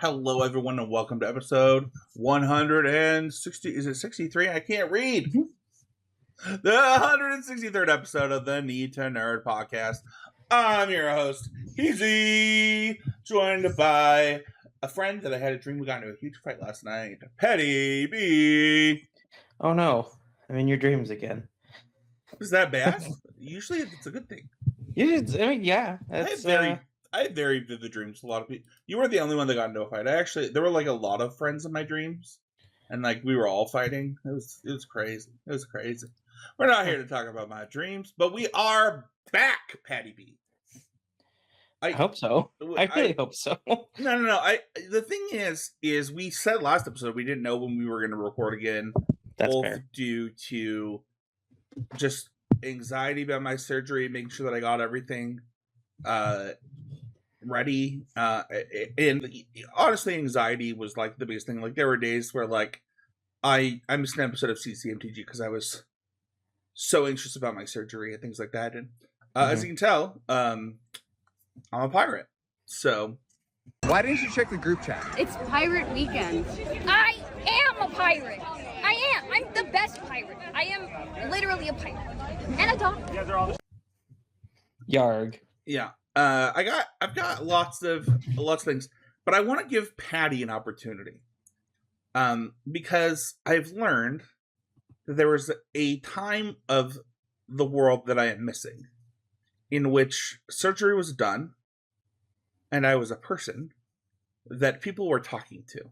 Hello, everyone, and welcome to episode 160. Is it 63? I can't read. The 163rd episode of the N2N podcast. I'm your host, Easy, joined by a friend that I had a dream we got into a huge fight last night, Petty B. Oh no, I'm in your dreams again. Is that bad? Usually it's a good thing. Yeah. I have very vivid dreams. A lot of people. You were the only one that got into a fight. There were like a lot of friends in my dreams, and like we were all fighting. It was crazy. It was crazy. We're not here to talk about my dreams, but we are back, Patty B. I hope so. I really hope so. No. The thing is we said last episode we didn't know when we were going to record again. That's both fair. Due to just anxiety about my surgery, making sure that I got everything ready, and honestly anxiety was like the biggest thing. Like there were days where like I missed an episode of CCMTG because I was so anxious about my surgery and things like that. And as you can tell, I'm a pirate, so why didn't you check the group chat? It's pirate weekend. I am a pirate. I am. I'm the best pirate. I am literally a pirate and a dog. Yeah, they're all Yarg. Yeah. I've got lots of things, but I want to give Patty an opportunity, because I've learned that there was a time of the world that I am missing, in which surgery was done, and I was a person that people were talking to,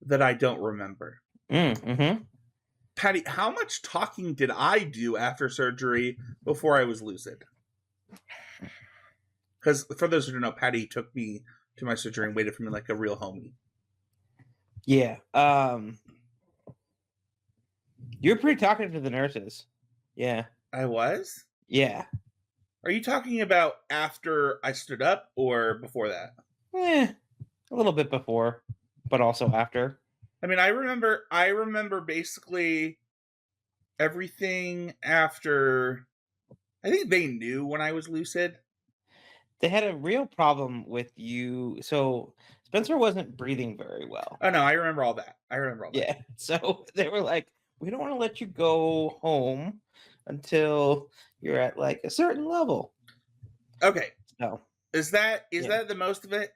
that I don't remember. Patty, how much talking did I do after surgery before I was lucid? Because for those who don't know, Patty took me to my surgery and waited for me like a real homie. Yeah. You're pretty talkative to the nurses. Yeah. I was? Yeah. Are you talking about after I stood up or before that? A little bit before, but also after. I mean, I remember basically everything after. I think they knew when I was lucid. They had a real problem with you. So Spencer wasn't breathing very well. Oh no, I remember all that. Yeah. So they were like, we don't want to let you go home until you're at like a certain level. Okay. So is that the most of it?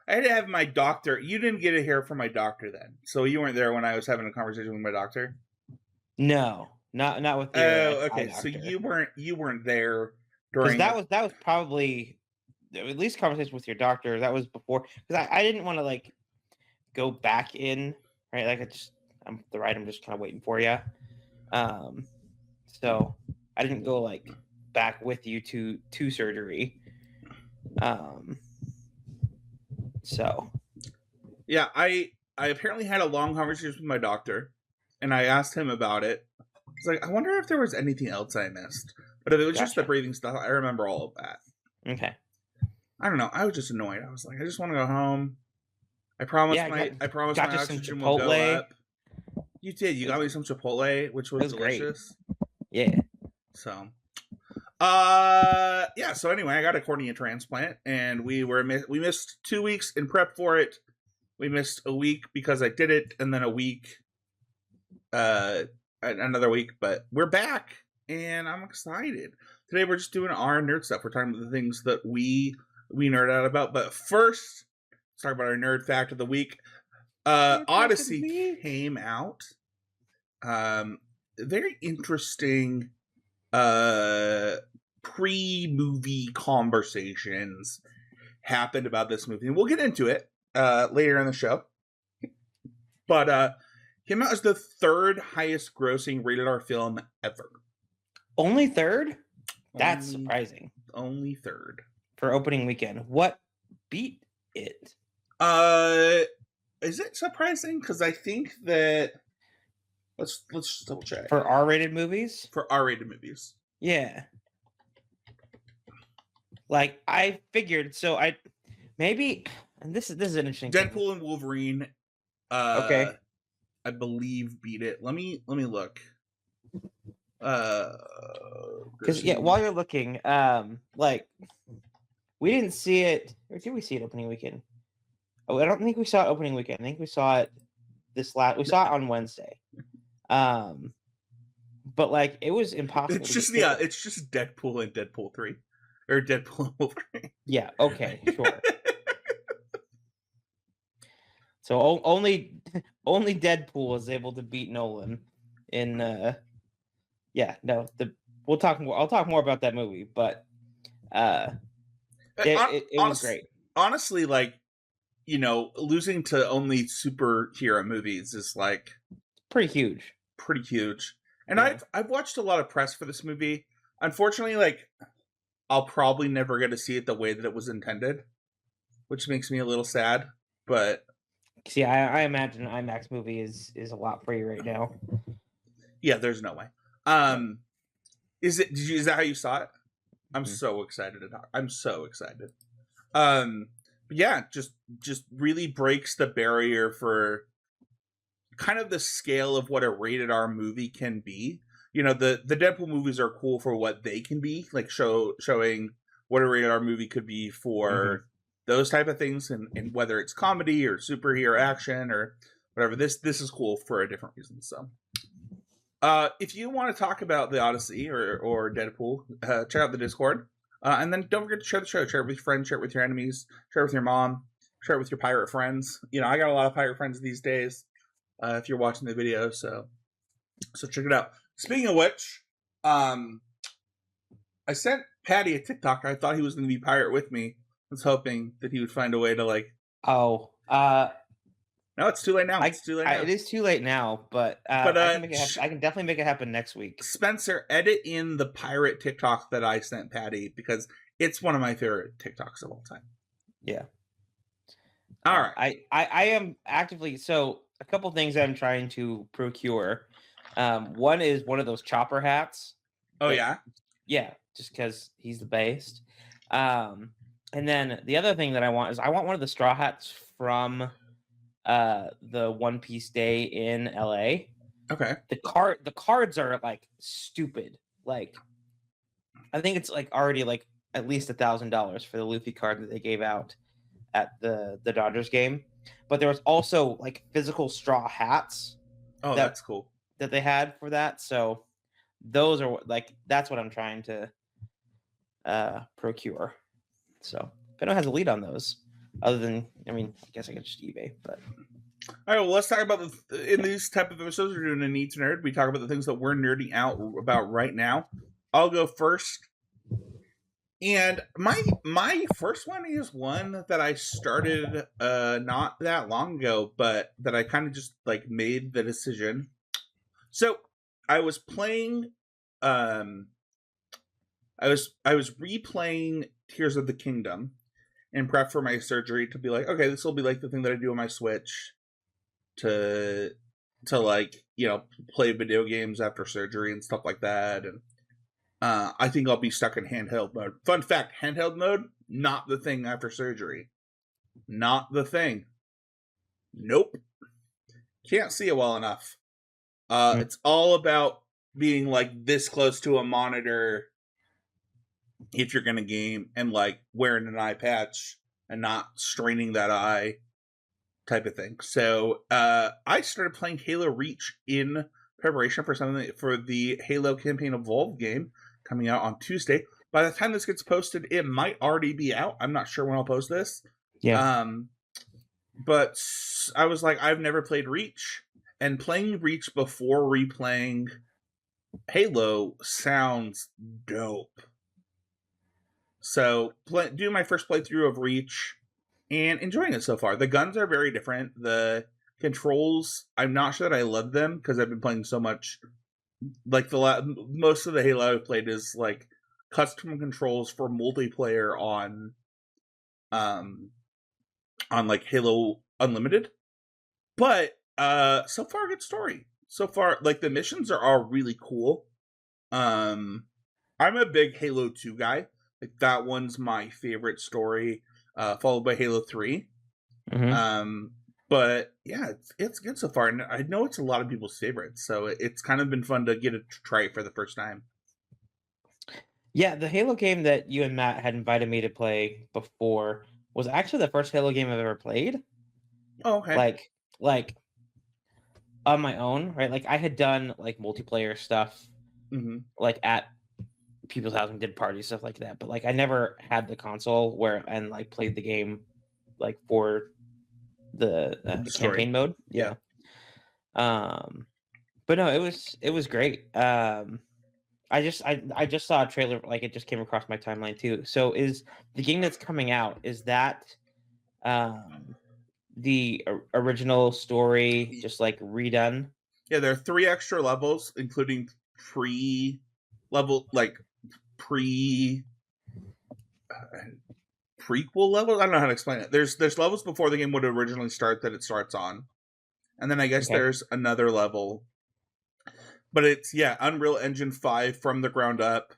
I had to have my doctor. You didn't get to hear from my doctor then, so you weren't there when I was having a conversation with my doctor. No, not with the. Oh, okay. So you weren't there during. That was probably at least conversation with your doctor. That was before, because I didn't want to like go back in, right? Like I'm just kind of waiting for you. So I didn't go like back with you to surgery. So yeah, I apparently had a long conversation with my doctor, and I asked him about it. I was like, I wonder if there was anything else I missed. But if it was just the breathing stuff, I remember all of that. Okay. I don't know. I was just annoyed. I was like, I just want to go home. I promised my oxygen will go up. You did. You got me some Chipotle, which was delicious. Great. Yeah. So, yeah. So anyway, I got a cornea transplant, and we missed 2 weeks in prep for it. We missed a week because I did it, and then a week, another week. But we're back, and I'm excited. Today we're just doing our nerd stuff. We're talking about the things that we nerd out about. But first, let's talk about our nerd fact of the week. Odyssey came out. Very interesting pre-movie conversations happened about this movie. And we'll get into it later in the show. But came out as the third highest grossing rated R film ever. Only third? That's surprising. Only third. For opening weekend. What beat it? Is it surprising? Because I think that let's just double check. For R-rated movies? For R-rated movies. Yeah. Like I figured, so maybe, and this is an interesting Deadpool thing. and Wolverine okay. I believe beat it. Let me look. Because while you're looking, like we didn't see it, or did we see it opening weekend? Oh, I don't think we saw it opening weekend. I think we saw it we saw it on Wednesday. But like it was impossible. It's just it's just Deadpool and Deadpool 3, or Deadpool and Wolverine. Yeah. Okay. Sure. So only Deadpool is able to beat Nolan in. Yeah. No. We'll talk more. I'll talk more about that movie, but it was great. Honestly, like, you know, losing to only superhero movies is like pretty huge. And Yeah. I've watched a lot of press for this movie. Unfortunately, like, I'll probably never get to see it the way that it was intended, which makes me a little sad. But see, I imagine an IMAX movie is a lot for you right now. Yeah, there's no way. Is that how you saw it? I'm so excited to talk. I'm so excited. But yeah, just really breaks the barrier for kind of the scale of what a rated R movie can be. You know, the Deadpool movies are cool for what they can be, like showing what a rated R movie could be for those type of things, and whether it's comedy or superhero action or whatever. This is cool for a different reason. So, if you want to talk about the Odyssey or Deadpool, check out the Discord, and then don't forget to share the show. Share it with your friends, share it with your enemies, share it with your mom, share it with your pirate friends. You know, I got a lot of pirate friends these days. If you're watching the video, so check it out. Speaking of which, I sent Patty a TikTok. I thought he was going to be pirate with me. I was hoping that he would find a way to like. Oh, no, it's too late now. It's too late now. It is too late now, but I can definitely make it happen next week. Spencer, edit in the pirate TikTok that I sent Patty because it's one of my favorite TikToks of all time. Yeah. All right. I am actively a couple things I'm trying to procure. One is one of those chopper hats. Oh yeah. Yeah, just because he's the best. And then the other thing that I want one of the straw hats from the One Piece Day in LA. Okay. The cards are like stupid. Like I think it's like already like at least $1,000 for the Luffy card that they gave out at the Dodgers game. But there was also like physical straw hats. Oh, that's cool. That they had for that. So those are like that's what I'm trying to procure. So if anyone has a lead on those, other than I guess I could just eBay. But all right, well, let's talk about in these type of episodes we're doing a Need to Nerd. We talk about the things that we're nerding out about right now. I'll go first. And my first one is one that I started not that long ago, but that I kind of just like made the decision. So I was playing I was replaying Tears of the Kingdom in prep for my surgery to be like, okay, this will be like the thing that I do on my Switch to like, you know, play video games after surgery and stuff like that. And I think I'll be stuck in handheld mode. Fun fact, handheld mode, not the thing after surgery. Not the thing. Nope. Can't see it well enough. It's all about being like this close to a monitor if you're going to game and like wearing an eye patch and not straining that eye type of thing. So I started playing Halo Reach in preparation for the Halo Campaign Evolved game coming out on Tuesday. By the time this gets posted, it might already be out. I'm not sure when I'll post this. Yeah. But I was like, I've never played Reach, and playing Reach before replaying Halo sounds dope. So, doing my first playthrough of Reach and enjoying it so far. The guns are very different. The controls, I'm not sure that I love them because I've been playing so much. Like most of the Halo I've played is like custom controls for multiplayer on like Halo Unlimited. But so far, good story. So far, like the missions are all really cool. I'm a big Halo 2 guy. Like that one's my favorite story, followed by Halo 3. Mm-hmm. But yeah, it's good so far, and I know it's a lot of people's favorites, so it's kind of been fun to get to try it for the first time. Yeah, the Halo game that you and Matt had invited me to play before was actually the first Halo game I've ever played. Oh, okay. Like on my own, right? Like I had done like multiplayer stuff, Mm-hmm. like at people's house and did party stuff like that. But like I never had the console where and like played the game like for the Story. campaign mode. Yeah. But no, it was great. I just saw a trailer, like it just came across my timeline too. So is the game that's coming out, is that the original story just like redone? Yeah, there are 3 extra levels, including pre-level, like pre prequel levels. I don't know how to explain it. There's levels before the game would originally start that it starts on, and then I guess Okay. there's another level. But it's Unreal Engine 5 from the ground up,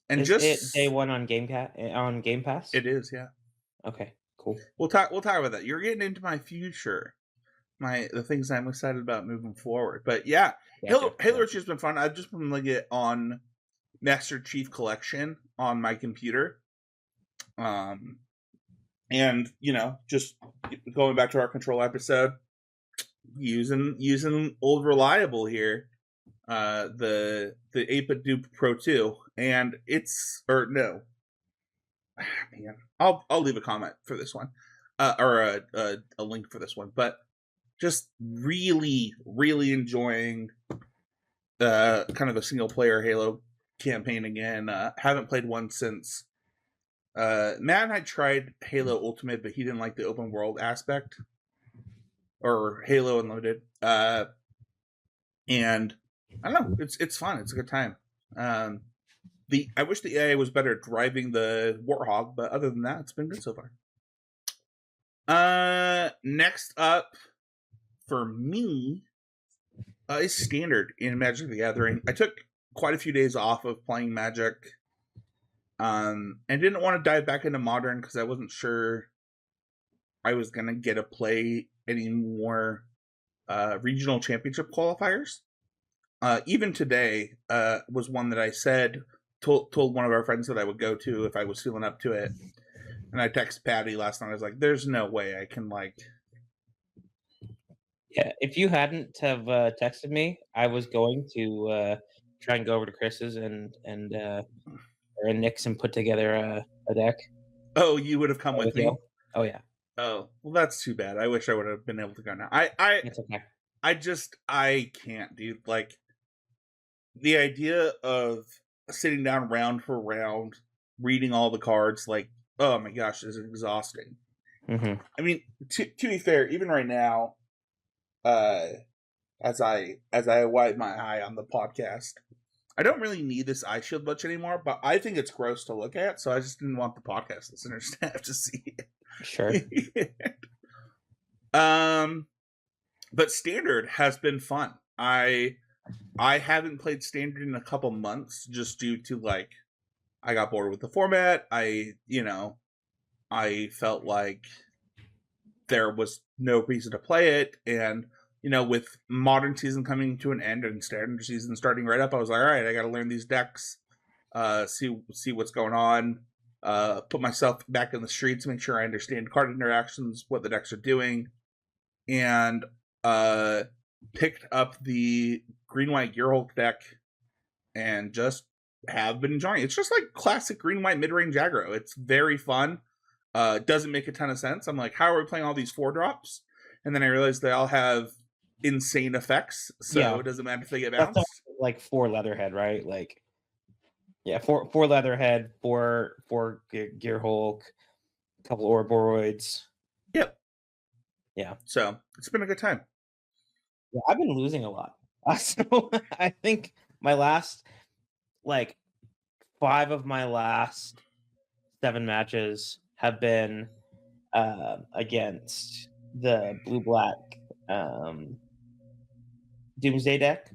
and Is just it day one on Game Pass? it is, yeah. Okay, cool. We'll talk about that. You're getting into my future, the things I'm excited about moving forward. But yeah, Gotcha. Halo Reach has been fun. I've just been playing it on Master Chief Collection on my computer. And just going back to our Control episode, using old reliable here, the 8-bit Dupe Pro 2, and man, I'll leave a comment for this one, or a link for this one, but just really, really enjoying kind of a single player Halo campaign again. Haven't played one since Matt and I tried Halo Ultimate, but he didn't like the open world aspect, or Halo Unlimited. And I don't know, it's fun. It's a good time. I wish the AI was better at driving the Warthog, but other than that, it's been good so far. Next up for me is Standard in Magic the Gathering. I took quite a few days off of playing Magic, and didn't want to dive back into Modern because I wasn't sure I was gonna get to play any more regional championship qualifiers. Even today was one that I told one of our friends that I would go to if I was feeling up to it. And I texted Patty last night. I was like, "There's no way I can Yeah, if you hadn't have texted me, I was going to try and go over to Chris's and or Nick's and put together a deck. Oh, you would have come with me. You. Oh yeah. Oh, well, that's too bad. I wish I would have been able to go now. It's okay. I can't, dude. Like, the idea of sitting down round for round, reading all the cards, like, oh my gosh, is exhausting. Mm-hmm. I mean, to be fair, even right now, as I wipe my eye on the podcast, I don't really need this eye shield much anymore, but I think it's gross to look at, so I just didn't want the podcast listeners to have to see it. Sure. But Standard has been fun. I haven't played Standard in a couple months just due to I got bored with the format. I felt like there was no reason to play it, and with Modern season coming to an end and Standard season starting right up, I was like, all right, I got to learn these decks, see what's going on, put myself back in the streets, make sure I understand card interactions, what the decks are doing, and picked up the green-white Gearhulk deck and just have been enjoying it. It's just like classic green-white mid-range aggro. It's very fun. It doesn't make a ton of sense. I'm like, how are we playing all these 4-drops? And then I realized they all have insane effects, so it doesn't matter if they get bounced. That's like 4 Leatherhead, right? Like, yeah, 4 Leatherhead, 4 Gearhulk, a couple Ouroboros. Yep. Yeah. So it's been a good time. Yeah, I've been losing a lot. So I think my last 5 of my last 7 matches have been against the blue-black Doomsday deck,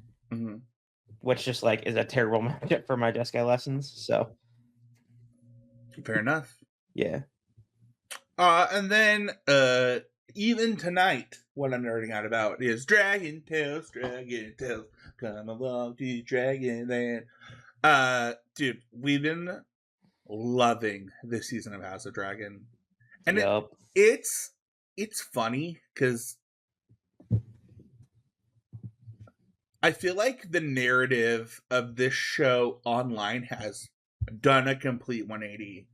which just is a terrible matchup for my Jeskai lessons. So fair enough. Yeah. And then even tonight, what I'm nerding out about is Dragon Tales, come along to Dragonland. Dude, we've been loving this season of House of Dragon. And it's it's funny because I feel like the narrative of this show online has done a complete 180.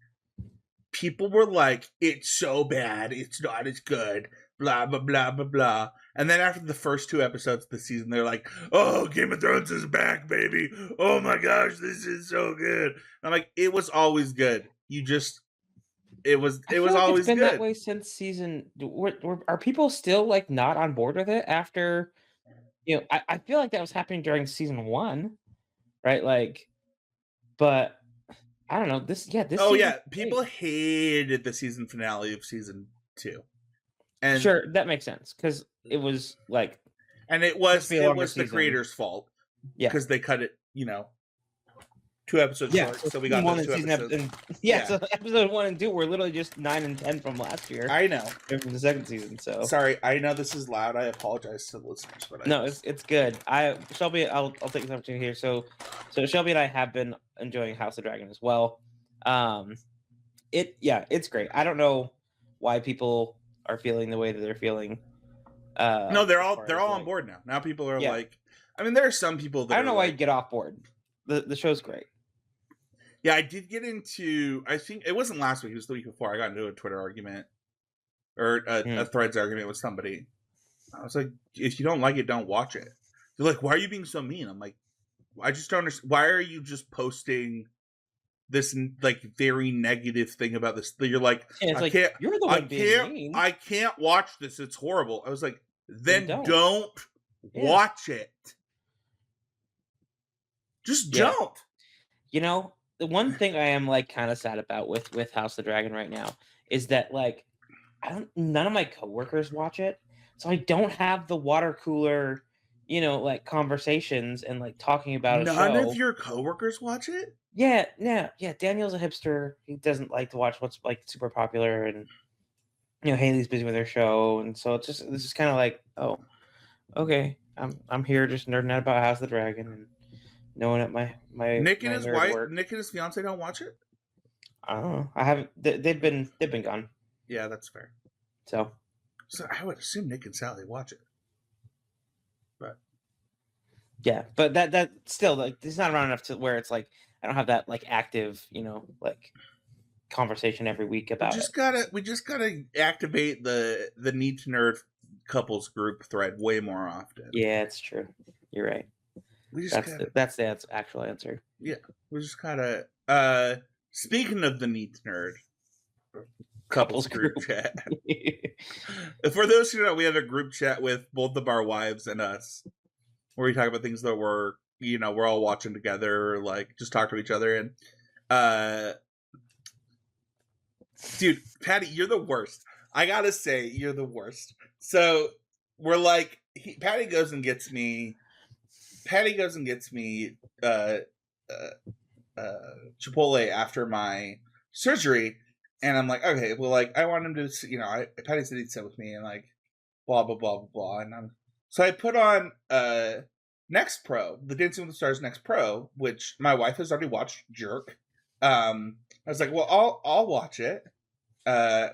People were like, it's so bad, it's not as good, blah, blah, blah, blah, blah. And then after the first 2 episodes of the season, they're like, oh, Game of Thrones is back, baby. Oh my gosh, this is so good. And I'm like, it was always good. It was always it's been good. that way since season. Are people still like not on board with it after? I feel like that was happening during season 1, right? Like, but I don't know. This Oh season yeah, people hated the season finale of season 2. And sure, that makes sense because it was like, and it was be a longer the season. creator's fault. Yeah. Because they cut it, 2 episodes short, so we got those 2 episodes. So episode 1 and 2 were literally just 9 and 10 from last year. I know. From the second season. So sorry, I know this is loud. I apologize to the listeners, but it's good. Shelby, I'll take this opportunity here. So Shelby and I have been enjoying House of Dragon as well. It's great. I don't know why people are feeling the way that they're feeling. No, they're all on board now. Now people are like, I mean, there are some people that I don't know why like, you get off board. The show's great. Yeah, I did get into. I think it wasn't last week. It was the week before. I got into a Twitter argument or a Threads argument with somebody. I was like, if you don't like it, don't watch it. They're like, why are you being so mean? I'm like, I just don't understand. Why are you just posting this like very negative thing about this? You're like, I can't. You're the one being mean. I can't watch this. It's horrible. I was like, then don't watch it. Just don't. The one thing I am like kind of sad about with House of the Dragon right now is that like none of my coworkers watch it, so I don't have the water cooler, like conversations and like talking about None of your coworkers watch it? Yeah. Daniel's a hipster. He doesn't like to watch what's like super popular, and Haley's busy with her show, and so this is kind of like, oh, okay, I'm here just nerding out about House of the Dragon and knowing that my Nick and his wife, Nick and his fiance don't watch it. I don't know. I haven't. They've been gone. Yeah, that's fair. So I would assume Nick and Sally watch it, but yeah, but that still like it's not around enough to where it's like I don't have that like active like conversation every week about we just gotta activate the Need to Nerd couples group thread way more often. Yeah, it's true. You're right. That's the actual answer. Yeah, we just gotta. Speaking of the Need to Nerd couples group chat, for those who know, we have a group chat with both of our wives and us, where we talk about things that we're all watching together, like just talk to each other. And dude, Patty, you're the worst. I gotta say, you're the worst. So we're like, Patty goes and gets me Chipotle after my surgery, and I'm like, okay, well, like I want him to, Patty said he'd sit with me and like blah blah blah blah blah, and so I put on Next Pro, the Dancing with the Stars Next Pro, which my wife has already watched. Jerk. I was like, well, I'll watch it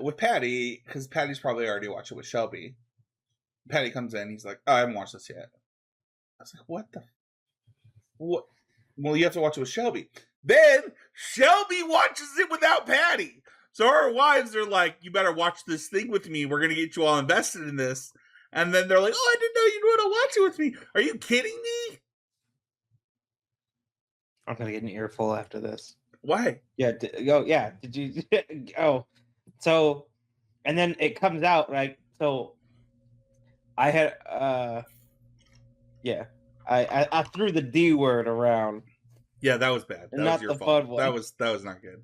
with Patty because Patty's probably already watched it with Shelby. Patty comes in, he's like, oh, I haven't watched this yet. I was like, what? Well, you have to watch it with Shelby. Then Shelby watches it without Patty. So our wives are like, you better watch this thing with me. We're going to get you all invested in this. And then they're like, oh, I didn't know you'd want to watch it with me. Are you kidding me? I'm going to get an earful after this. Why? Yeah. Did you? So, and then it comes out, right? So I had, I threw the D word around. Yeah, that was bad. That was your fault. That was not good.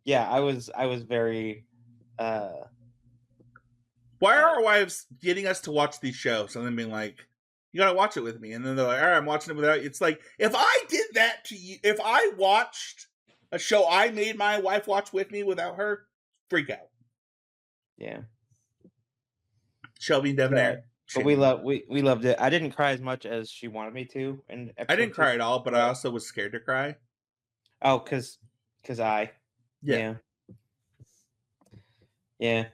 Yeah, I was very. Why are our wives getting us to watch these shows and then being like, "You gotta watch it with me," and then they're like, "All right, I'm watching it without you." It's like if I did that to you, if I watched a show I made my wife watch with me without her, freak out. Yeah. Shelby and Devonair. But we loved it. I didn't cry as much as she wanted me to. I didn't cry at all, but I also was scared to cry. Oh, because I. Yeah. Yeah.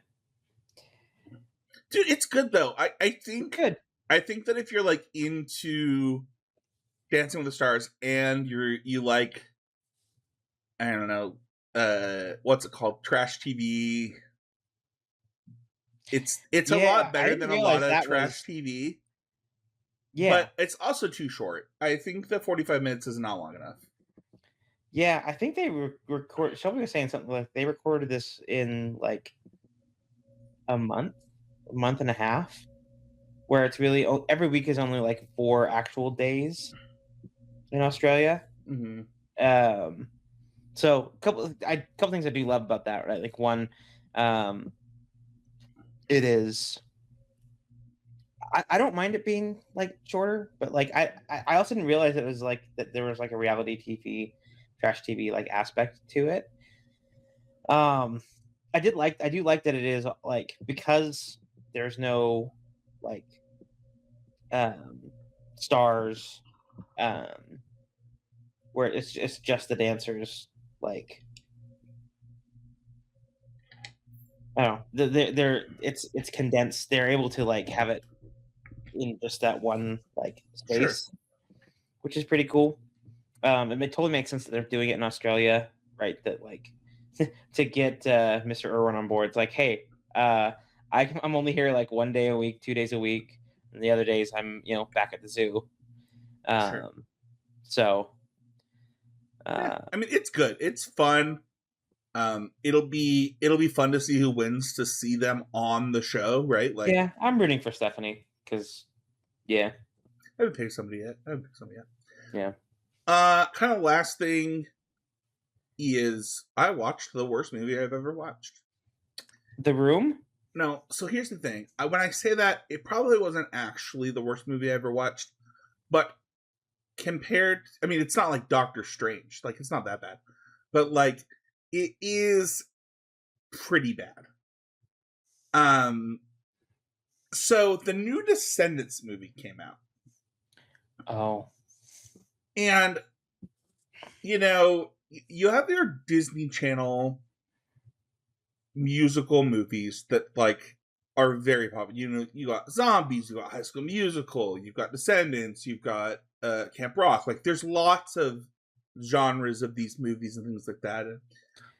Dude, it's good though. I think Good. I think that if you're like into Dancing with the Stars and you like, I don't know, what's it called? Trash TV. It's a lot I better didn't than a lot realize of that trash was. TV, Yeah. but it's also too short. I think the 45 minutes is not long enough. Yeah, I think they record. Shelby was saying something like they recorded this in like a month and a half, where it's really every week is only like 4 actual days in Australia. Mm-hmm. So couple things I do love about that, right? Like one, it is. I don't mind it being like shorter, but like I also didn't realize it was like that there was like a reality TV, trash TV like aspect to it. I do like that it is like because there's no like stars where it's just the dancers like I don't know they're it's condensed. They're able to like have it in just that one like Sure. space, which is pretty cool. It totally makes sense that they're doing it in Australia, right? That like to get Mr. Irwin on board. It's like, hey, I'm only here like 1 day a week, 2 days a week, and the other days I'm back at the zoo. Sure. So, Yeah. I mean, it's good. It's fun. It'll be fun to see who wins, to see them on the show, right? Like, yeah, I'm rooting for Stephanie because, yeah, I haven't picked somebody yet. yeah. Kind of last thing is I watched the worst movie I've ever watched. The Room? No, so here's the thing. When I say that, it probably wasn't actually the worst movie I ever watched, but compared, I mean, it's not like Doctor Strange. Like, it's not that bad, but like, it is pretty bad. So the new Descendants movie came out. Oh. And, you have your Disney Channel musical movies that, like, are very popular. You got Zombies, you got High School Musical, you've got Descendants, you've got Camp Rock. Like, there's lots of genres of these movies and things like that. And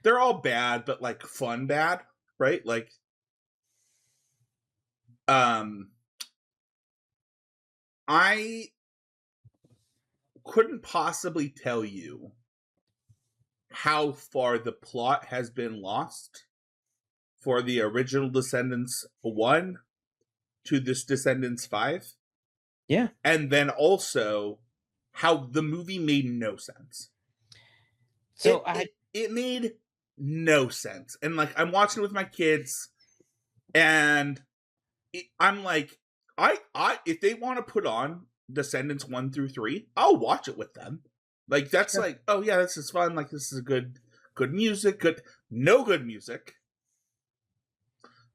they're all bad, but, like, fun bad, right? Like, I couldn't possibly tell you how far the plot has been lost for the original Descendants 1 to this Descendants 5. Yeah. And then also how the movie made no sense. So it made no sense. And like, I'm watching it with my kids and I'm like, I if they want to put on Descendants 1 through 3, I'll watch it with them. Like, that's sure. like, oh yeah, this is fun. Like, this is good music. No good music.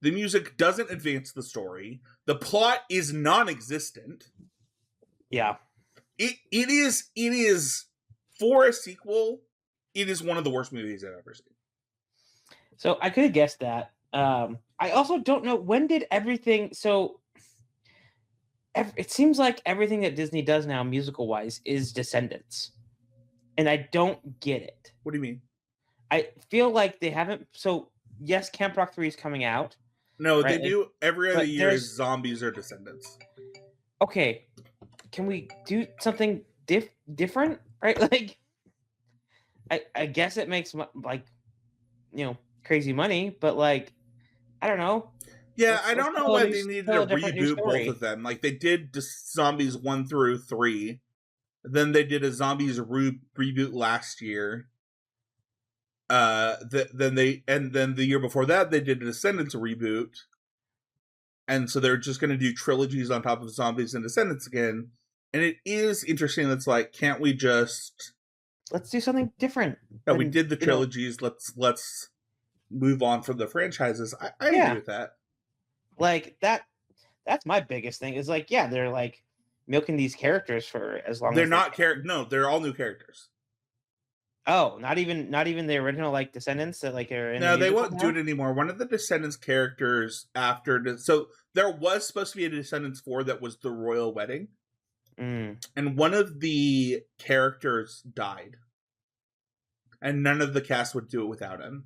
The music doesn't advance the story. The plot is non-existent. Yeah. It is for a sequel. It is one of the worst movies I've ever seen. So I could have guessed that. I also don't know when did everything. So it seems like everything that Disney does now, musical wise, is Descendants, and I don't get it. What do you mean? I feel like they haven't. So yes, Camp Rock 3 is coming out. No, right? they do every other but year. Is Zombies or Descendants? Okay, can we do something different? Right? Like, I guess it makes like crazy money, but like I don't know. Yeah, I don't know why they needed to new reboot both story. of them. Like, they did Zombies 1 through 3. Then they did a Zombies reboot last year. Then the year before that they did a Descendants reboot. And so they're just going to do trilogies on top of Zombies and Descendants again. And it is interesting. That's like, can't we just let's do something different? Yeah, we did the trilogies. Let's move on from the franchises. I agree with that. Like that's my biggest thing. Is like, yeah, they're like milking these characters for as long They're as not characters. No, they're all new characters. Oh, not even the original like Descendants that like are in No, the they musical won't do now? it anymore. One of the Descendants characters so there was supposed to be a Descendants 4 that was the royal wedding, Mm, and one of the characters died, and none of the cast would do it without him.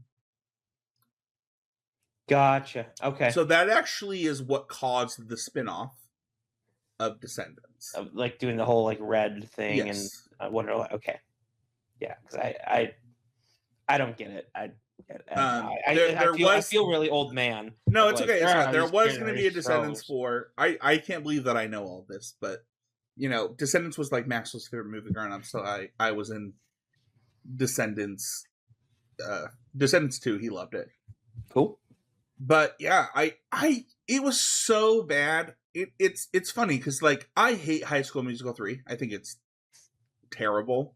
gotcha. Okay. So that actually is what caused the spin-off of Descendants. Like doing the whole like red thing Yes. and Wonderland. Okay. Yeah, because I don't get it. I feel really old man. No, of it's like, okay. It's fine. There these was going to be a generation Descendants shows. 4. I can't believe that I know all this, but Descendants was like Maxwell's favorite movie growing up, so I was in Descendants. Descendants 2. He loved it. Cool. But yeah, it was so bad. It's funny because like I hate High School Musical 3. I think it's terrible.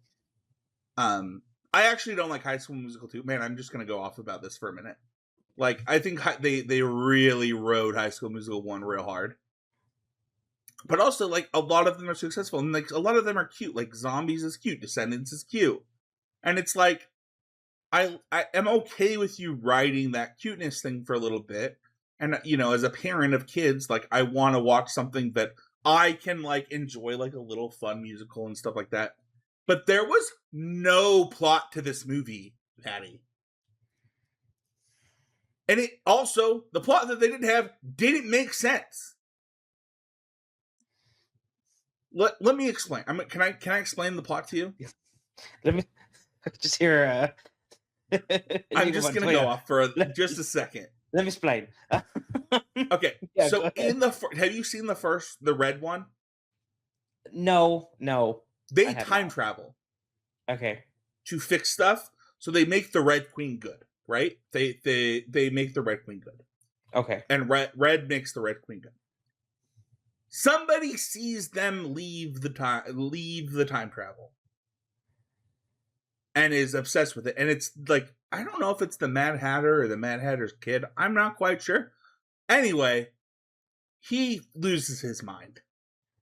I actually don't like High School Musical 2. Man, I'm just gonna go off about this for a minute. Like, I think they really rode High School Musical 1 real hard. But also, like, a lot of them are successful. And, like, a lot of them are cute. Like, Zombies is cute. Descendants is cute. And it's like, I am okay with you riding that cuteness thing for a little bit. And, as a parent of kids, like, I want to watch something that I can, like, enjoy, like, a little fun musical and stuff like that. But there was no plot to this movie, Patty. And it also, the plot that they didn't have didn't make sense. Let me explain. Can I explain the plot to you? Let me just hear. I'm just gonna go off for just a second. Let me explain. Okay, Yeah, so have you seen the red one? No. They time travel. Okay. To fix stuff, so they make the Red Queen good, right? They make the Red Queen good. Okay. And red makes the Red Queen good. Somebody sees them leave the time travel. And is obsessed with it. And it's like, I don't know if it's the Mad Hatter or the Mad Hatter's kid. I'm not quite sure. Anyway, he loses his mind.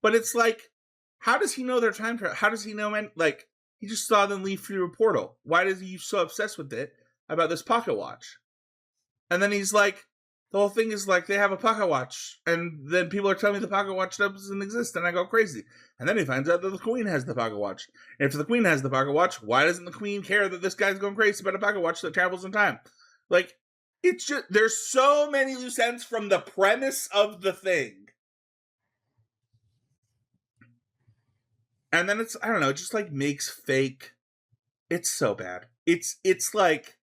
But it's like, how does he know their time travel? How does he know, man? Like, he just saw them leave through a portal. Why is he so obsessed with it about this pocket watch? And then he's like, the whole thing is like, they have a pocket watch. And then people are telling me the pocket watch doesn't exist. And I go crazy. And then he finds out that the Queen has the pocket watch. And if the Queen has the pocket watch, why doesn't the Queen care that this guy's going crazy about a pocket watch that travels in time? Like, it's just, there's so many loose ends from the premise of the thing. And then it's, I don't know, it just like makes fake. It's so bad. It's like,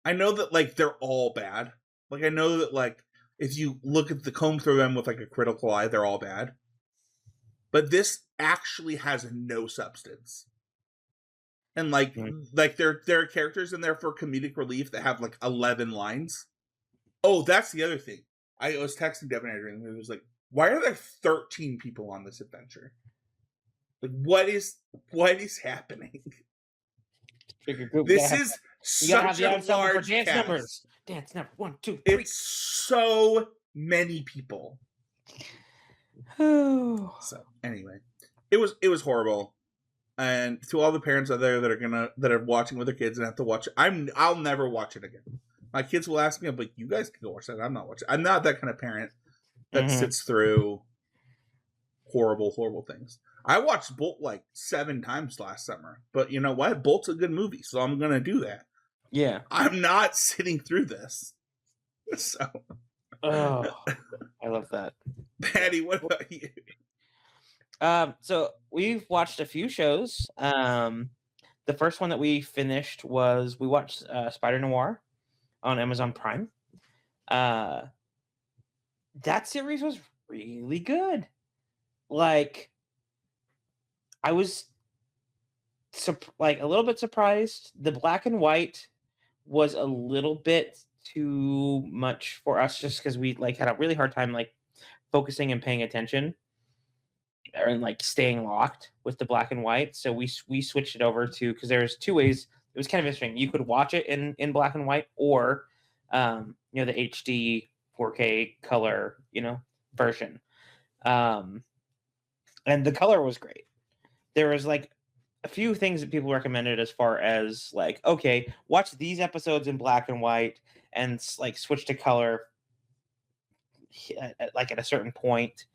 I know that like they're all bad. Like, I know that like, if you look at the comb through them with like a critical eye, they're all bad. But this actually has no substance. And like there are characters in there for comedic relief that have like 11 lines. Oh, that's the other thing. I was texting Devin and it was like, why are there 13 people on this adventure? Like, what is happening? This is such a large dance cast. numbers. Dance number 1, 2, 3. It's so many people. So anyway, it was horrible. And to all the parents out there that are watching with their kids and have to watch it, I'll never watch it again. My kids will ask me, I'm like, you guys can go watch that. I'm not watching. I'm not that kind of parent that sits through horrible things. I watched Bolt like 7 times last summer, but you know what? Bolt's a good movie, so I'm gonna do that. Yeah, I'm not sitting through this. So, I love that. Patty, what about you? So we've watched a few shows. The first one that we finished was we watched Spider Noir on Amazon Prime. That series was really good. Like, I was like a little bit surprised. The black and white was a little bit too much for us, just because we like had a really hard time like focusing and paying attention, and like staying locked with the black and white. So we switched it over to, because there's 2 ways. It was kind of interesting. You could watch it in black and white, or the HD 4K color version. And the color was great. There was like a few things that people recommended as far as like, okay, watch these episodes in black and white and like switch to color like at a certain point.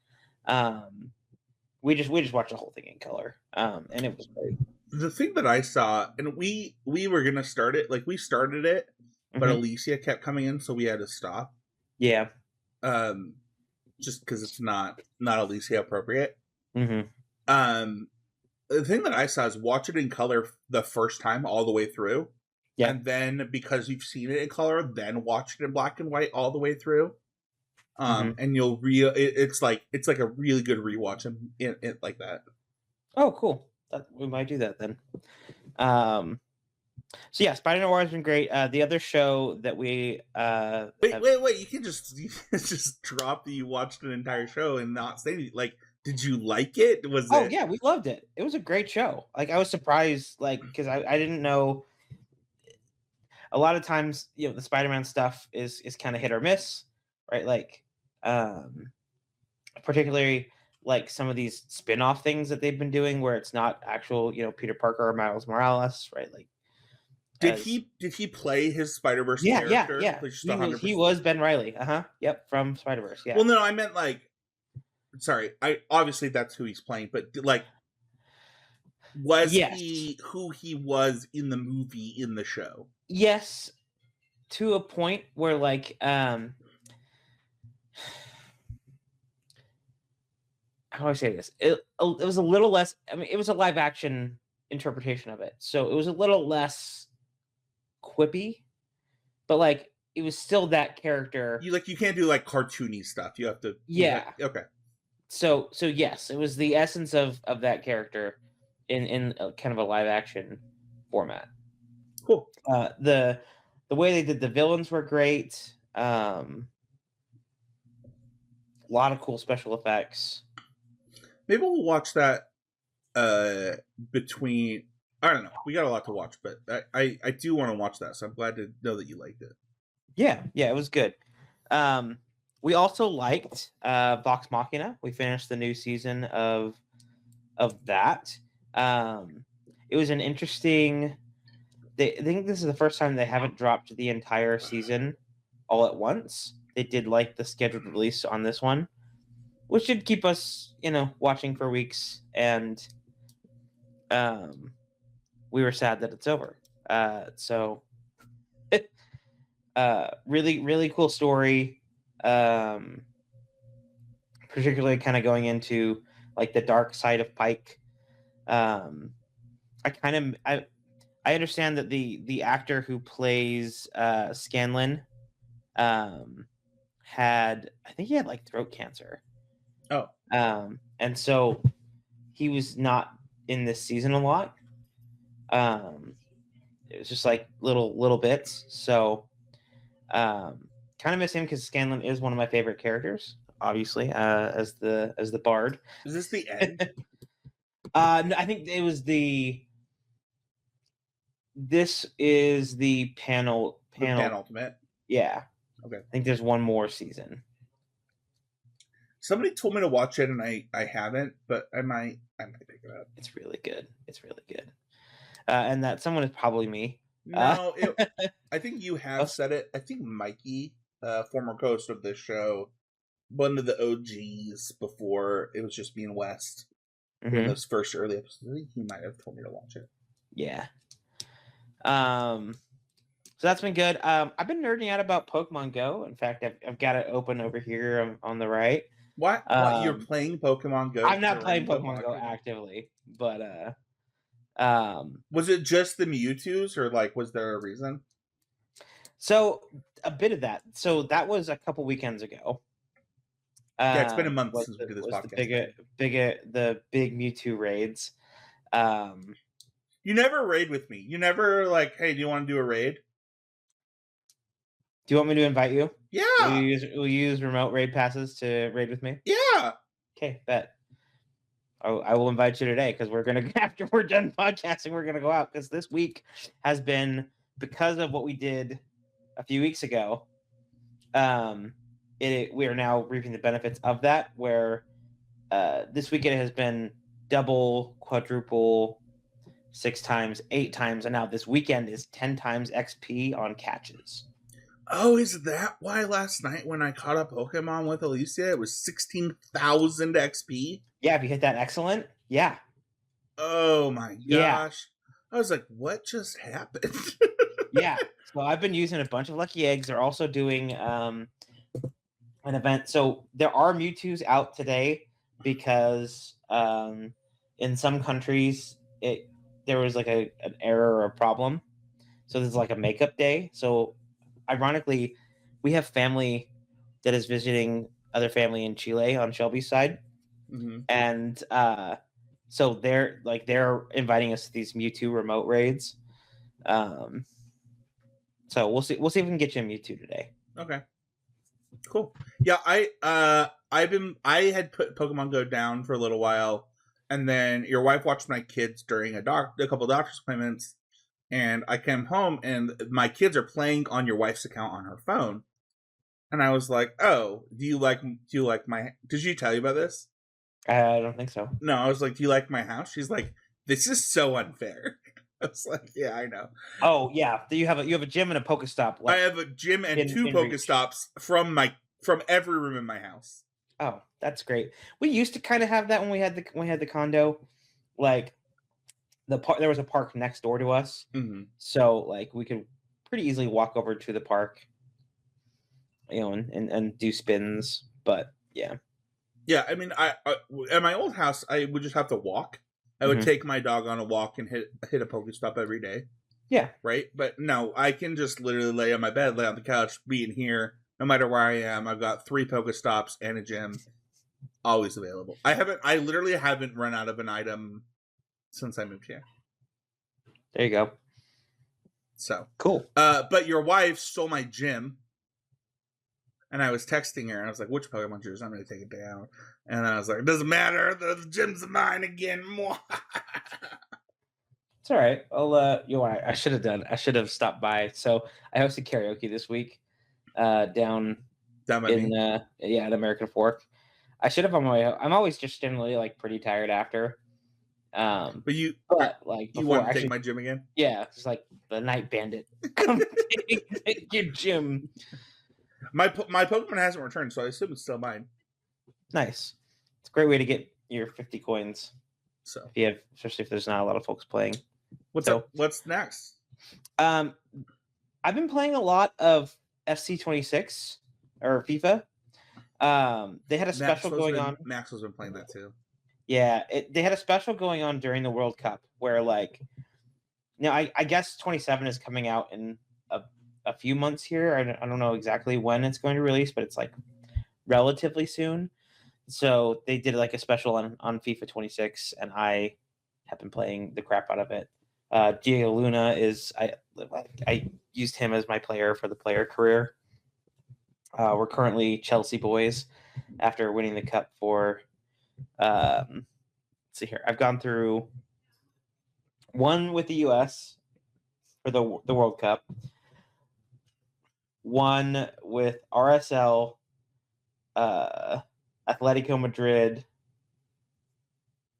We just watched the whole thing in color, and it was great. The thing that I saw, and we were gonna start it, like we started it, but Mhm. Alicia kept coming in, so we had to stop. Yeah. Just because it's not Alicia appropriate. Mm-hmm. The thing that I saw is watch it in color the first time all the way through. Yeah. And then because you've seen it in color, then watch it in black and white all the way through. And you'll it's like a really good rewatch in like that. Oh, cool. We might do that then. So yeah, Spider Noir has been great. The other show that we wait, you can just drop that you watched an entire show and not say anything. Like, did you like it? Yeah, we loved it. It was a great show. Like, I was surprised, like, because I didn't know. A lot of times, you know, the Spider-Man stuff is kind of hit or miss, right? Like, particularly like some of these spin-off things that they've been doing where it's not actual, you know, Peter Parker or Miles Morales, right? Like, did he play his Spider-Verse character? Yeah. He was Ben Reilly. Yep, from Spider-Verse. Yeah. Well, no, I meant like, sorry, I obviously that's who he's playing, but like, was he who he was in the movie in the show? Yes, to a point where like how do I say this? It was a little less. I mean, it was a live action interpretation of it, so it was a little less quippy, but like it was still that character. You can't do like cartoony stuff. You have to. Yeah. Okay. So yes, it was the essence of that character in a, kind of a live action format. Cool. The way they did the villains were great. A lot of cool special effects. Maybe we'll watch that between. I don't know. We got a lot to watch, but I do want to watch that, so I'm glad to know that you liked it. Yeah, it was good. We also liked Vox Machina. We finished the new season of that. It was an interesting. I think this is the first time they haven't dropped the entire season all at once. They did like the scheduled release on this one, which should keep us, you know, watching for weeks. And we were sad that it's over. So really, really cool story. Particularly kind of going into like the dark side of Pike. I understand that the actor who plays Scanlan had like throat cancer. Oh. And so he was not in this season a lot. It was just like little bits. So kind of miss him because Scanlan is one of my favorite characters, obviously, as the bard. Is this the end? No, I think it was this is the panel penultimate. Yeah. Okay. I think there's one more season. Somebody told me to watch it and I haven't, but I might pick it up. It's really good. And that someone is probably me. No, I think you have said it. I think Mikey, former host of this show, one of the OGs before it was just me and West in those first early episodes. I think he might have told me to watch it. Yeah. So that's been good. I've been nerding out about Pokemon Go. In fact, I've got it open over here on the right. What? You're playing Pokemon Go? I'm not playing Pokemon Go actively, but was it just the Mewtwo's, or like was there a reason? So a bit of that. So that was a couple weekends ago. Yeah, it's been a month since we did this podcast. The big Mewtwo raids. You never raid with me. You never like, hey, do you want to do a raid? Do you want me to invite you? Yeah. Will you use remote raid passes to raid with me? Yeah. Okay, bet. I will invite you today because we're gonna after we're done podcasting, we're gonna go out because this week has been because of what we did a few weeks ago. We are now reaping the benefits of that. Where this weekend has been double, quadruple 6 times, 8 times, and now this weekend is 10 times XP on catches. Oh, is that why last night when I caught a Pokemon with Alicia, it was 16,000 XP? Yeah, if you hit that excellent, yeah. Oh my Yeah. gosh. I was like, what just happened? Yeah. So I've been using a bunch of lucky eggs. They're also doing an event. So there are Mewtwo's out today because in some countries there was like an error or a problem. So there's like a makeup day. So ironically, we have family that is visiting other family in Chile on Shelby's side. Mm-hmm. And so they're inviting us to these Mewtwo remote raids. So we'll see if we can get you a Mewtwo today. Okay. Cool. Yeah, I had put Pokemon Go down for a little while, and then your wife watched my kids during a couple doctor's appointments, and I came home and my kids are playing on your wife's account on her phone. And I was like, "Oh, do you like my Did she tell you about this?" I don't think so. No, I was like, "Do you like my house?" She's like, "This is so unfair." I was like, "Yeah, I know." Oh yeah, you have a gym and a Pokestop. I have a gym and two in reach. Pokestops from every room in my house. Oh, that's great. We used to kind of have that when we had the condo. Like there was a park next door to us, so like we could pretty easily walk over to the park, and do spins. But yeah. Yeah, I mean, I at my old house, I would just have to walk. I would take my dog on a walk and hit a Pokestop every day. Yeah. Right? But no, I can just literally lay on my bed, lay on the couch, be in here, no matter where I am. I've got 3 Pokestops and a gym always available. I literally haven't run out of an item since I moved here. There you go. So cool. But your wife stole my gym. And I was texting her, and I was like, which Pokemon yours? I'm going to take it down. And I was like, it doesn't matter. The gym's mine again. It's all right. I should have stopped by. So I hosted karaoke this week down in at American Fork. I should have on my way home. I'm always just generally like pretty tired after. But you want to take my gym again? Yeah, it's like the Night Bandit. Come take your gym. My Pokemon hasn't returned, so I assume it's still mine. Nice. It's a great way to get your 50 coins. So especially if there's not a lot of folks playing. What's next? I've been playing a lot of FC26 or FIFA. They had a special going on. Maxwell's been playing that too. Yeah, they had a special going on during the World Cup where I guess 27 is coming out in a few months here. I don't know exactly when it's going to release, but it's like relatively soon. So they did like a special on FIFA 26, and I have been playing the crap out of it. Diego Luna is I used him as my player for the player career. We're currently Chelsea boys after winning the cup for. Let's see here. I've gone through one with the U.S. for the World Cup. One with RSL, Atletico Madrid,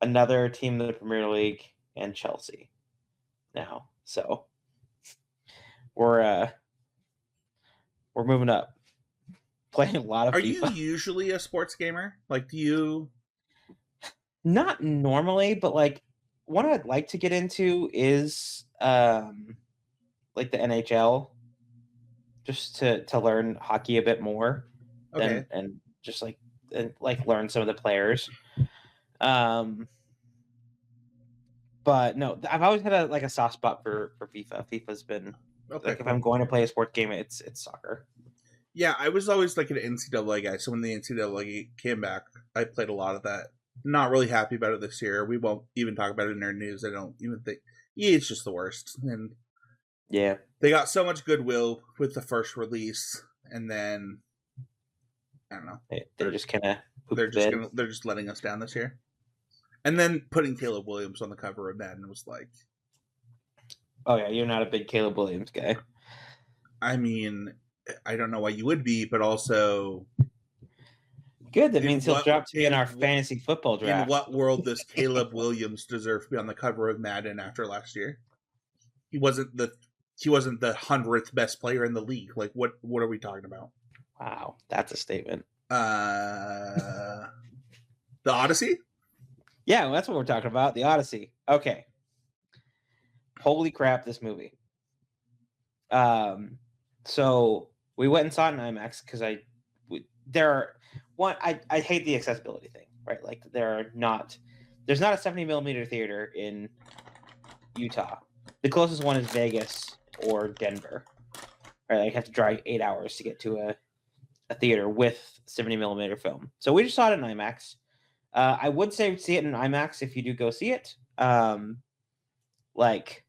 another team in the Premier League, and Chelsea. Now, so we're moving up, playing a lot of. Are FIFA. you usually a sports gamer? Like, do you? Not normally, but like what I'd like to get into is like the NHL. Just to learn hockey a bit more, and just like learn some of the players. But no, I've always had a soft spot for FIFA. FIFA's been if I'm going to play a sports game, it's soccer. Yeah, I was always like an NCAA guy. So when the NCAA came back, I played a lot of that. Not really happy about it this year. We won't even talk about it in our news. I don't even think it's just the worst. And yeah, they got so much goodwill with the first release, and then I don't know. They're just kind of they're just letting us down this year. And then putting Caleb Williams on the cover of Madden was like, oh yeah, you're not a big Caleb Williams guy. I mean, I don't know why you would be, but also Good. That In means he'll what- drop to me in in our what- fantasy football draft. In what world does Caleb Williams deserve to be on the cover of Madden after last year? He wasn't the 100th best player in the league. Like what are we talking about? Wow, that's a statement. The Odyssey? Yeah, well, that's what we're talking about. The Odyssey. Okay. Holy crap, this movie. So we went and saw it in IMAX because I hate the accessibility thing, right? Like there's not a 70mm theater in Utah. The closest one is Vegas or Denver. Right, I have to drive 8 hours to get to a theater with 70mm film. So we just saw it in IMAX. I would say see it in IMAX if you do go see it. Like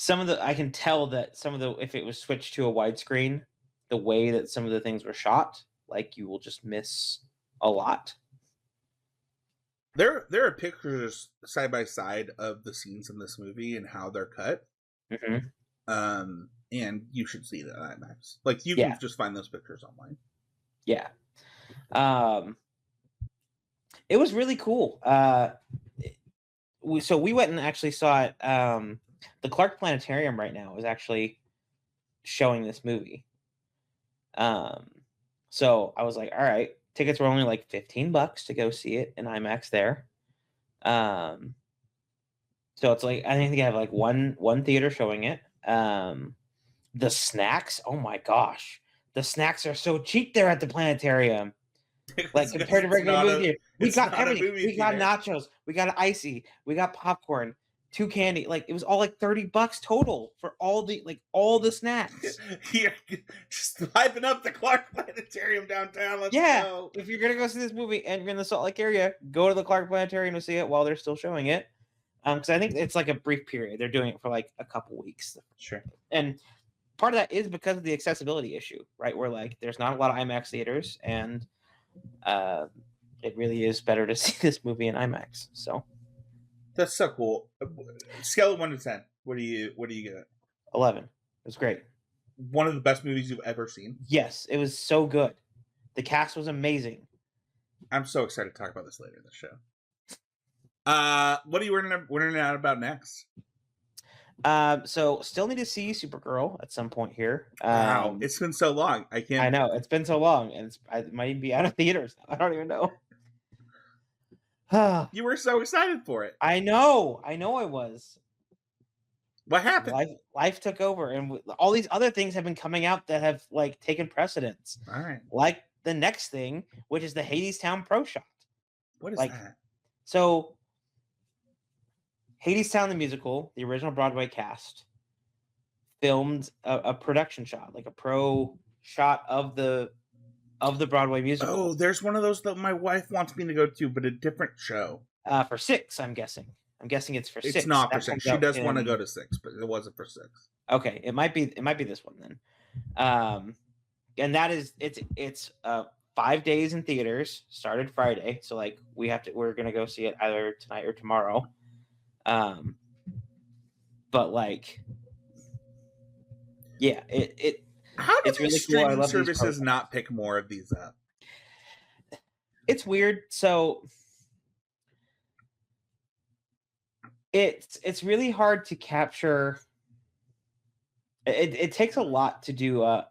I can tell that if it was switched to a widescreen, the way that some of the things were shot, like you will just miss a lot. There are pictures side by side of the scenes in this movie and how they're cut. Mm-hmm. And you should see that in IMAX. Like you Yeah. can just find those pictures online. Yeah. It was really cool. So we went and actually saw it. The Clark Planetarium right now is actually showing this movie. So I was like, all right, tickets were only like $15 to go see it in IMAX there. So it's like I think they have like one theater showing it. The snacks, oh my gosh, the snacks are so cheap there at the planetarium. Like compared to regular movie theater, we got everything. We got nachos, we got icy, we got popcorn, 2 candy. Like it was all like $30 total for all the snacks. You're just hyping up the Clark Planetarium downtown. Let's go. If you're gonna go see this movie and you're in the Salt Lake area, go to the Clark Planetarium to see it while they're still showing it. Because I think it's like a brief period. They're doing it for like a couple weeks. Sure. And part of that is because of the accessibility issue, right? Where like there's not a lot of IMAX theaters, and it really is better to see this movie in IMAX. So that's so cool. Scale of 1 to 10. What do you get? 11. It was great. One of the best movies you've ever seen. Yes, it was so good. The cast was amazing. I'm so excited to talk about this later in the show. What are you learning out about next? So still need to see Supergirl at some point here. Wow, it's been so long. I know it's been so long, and it might even be out of theaters now. I don't even know. You were so excited for it. I know I was. What happened? Life took over, and all these other things have been coming out that have like taken precedence. All right. Like the next thing, which is the Hadestown Pro Shot. What is like, that? So Hadestown the musical, the original Broadway cast, filmed a production shot, like a pro shot of the Broadway musical. Oh, there's one of those that my wife wants me to go to, but a different show. For 6, I'm guessing. I'm guessing it's for 6. It's not for 6. She does want to go to 6, but it wasn't for 6. Okay, it might be this one then. And that is it's 5 days in theaters, started Friday. So like we're gonna go see it either tonight or tomorrow. But like, yeah, How do it's these really cool. I streaming love services not pick more of these up? It's weird. So it's really hard to capture. It takes a lot to do a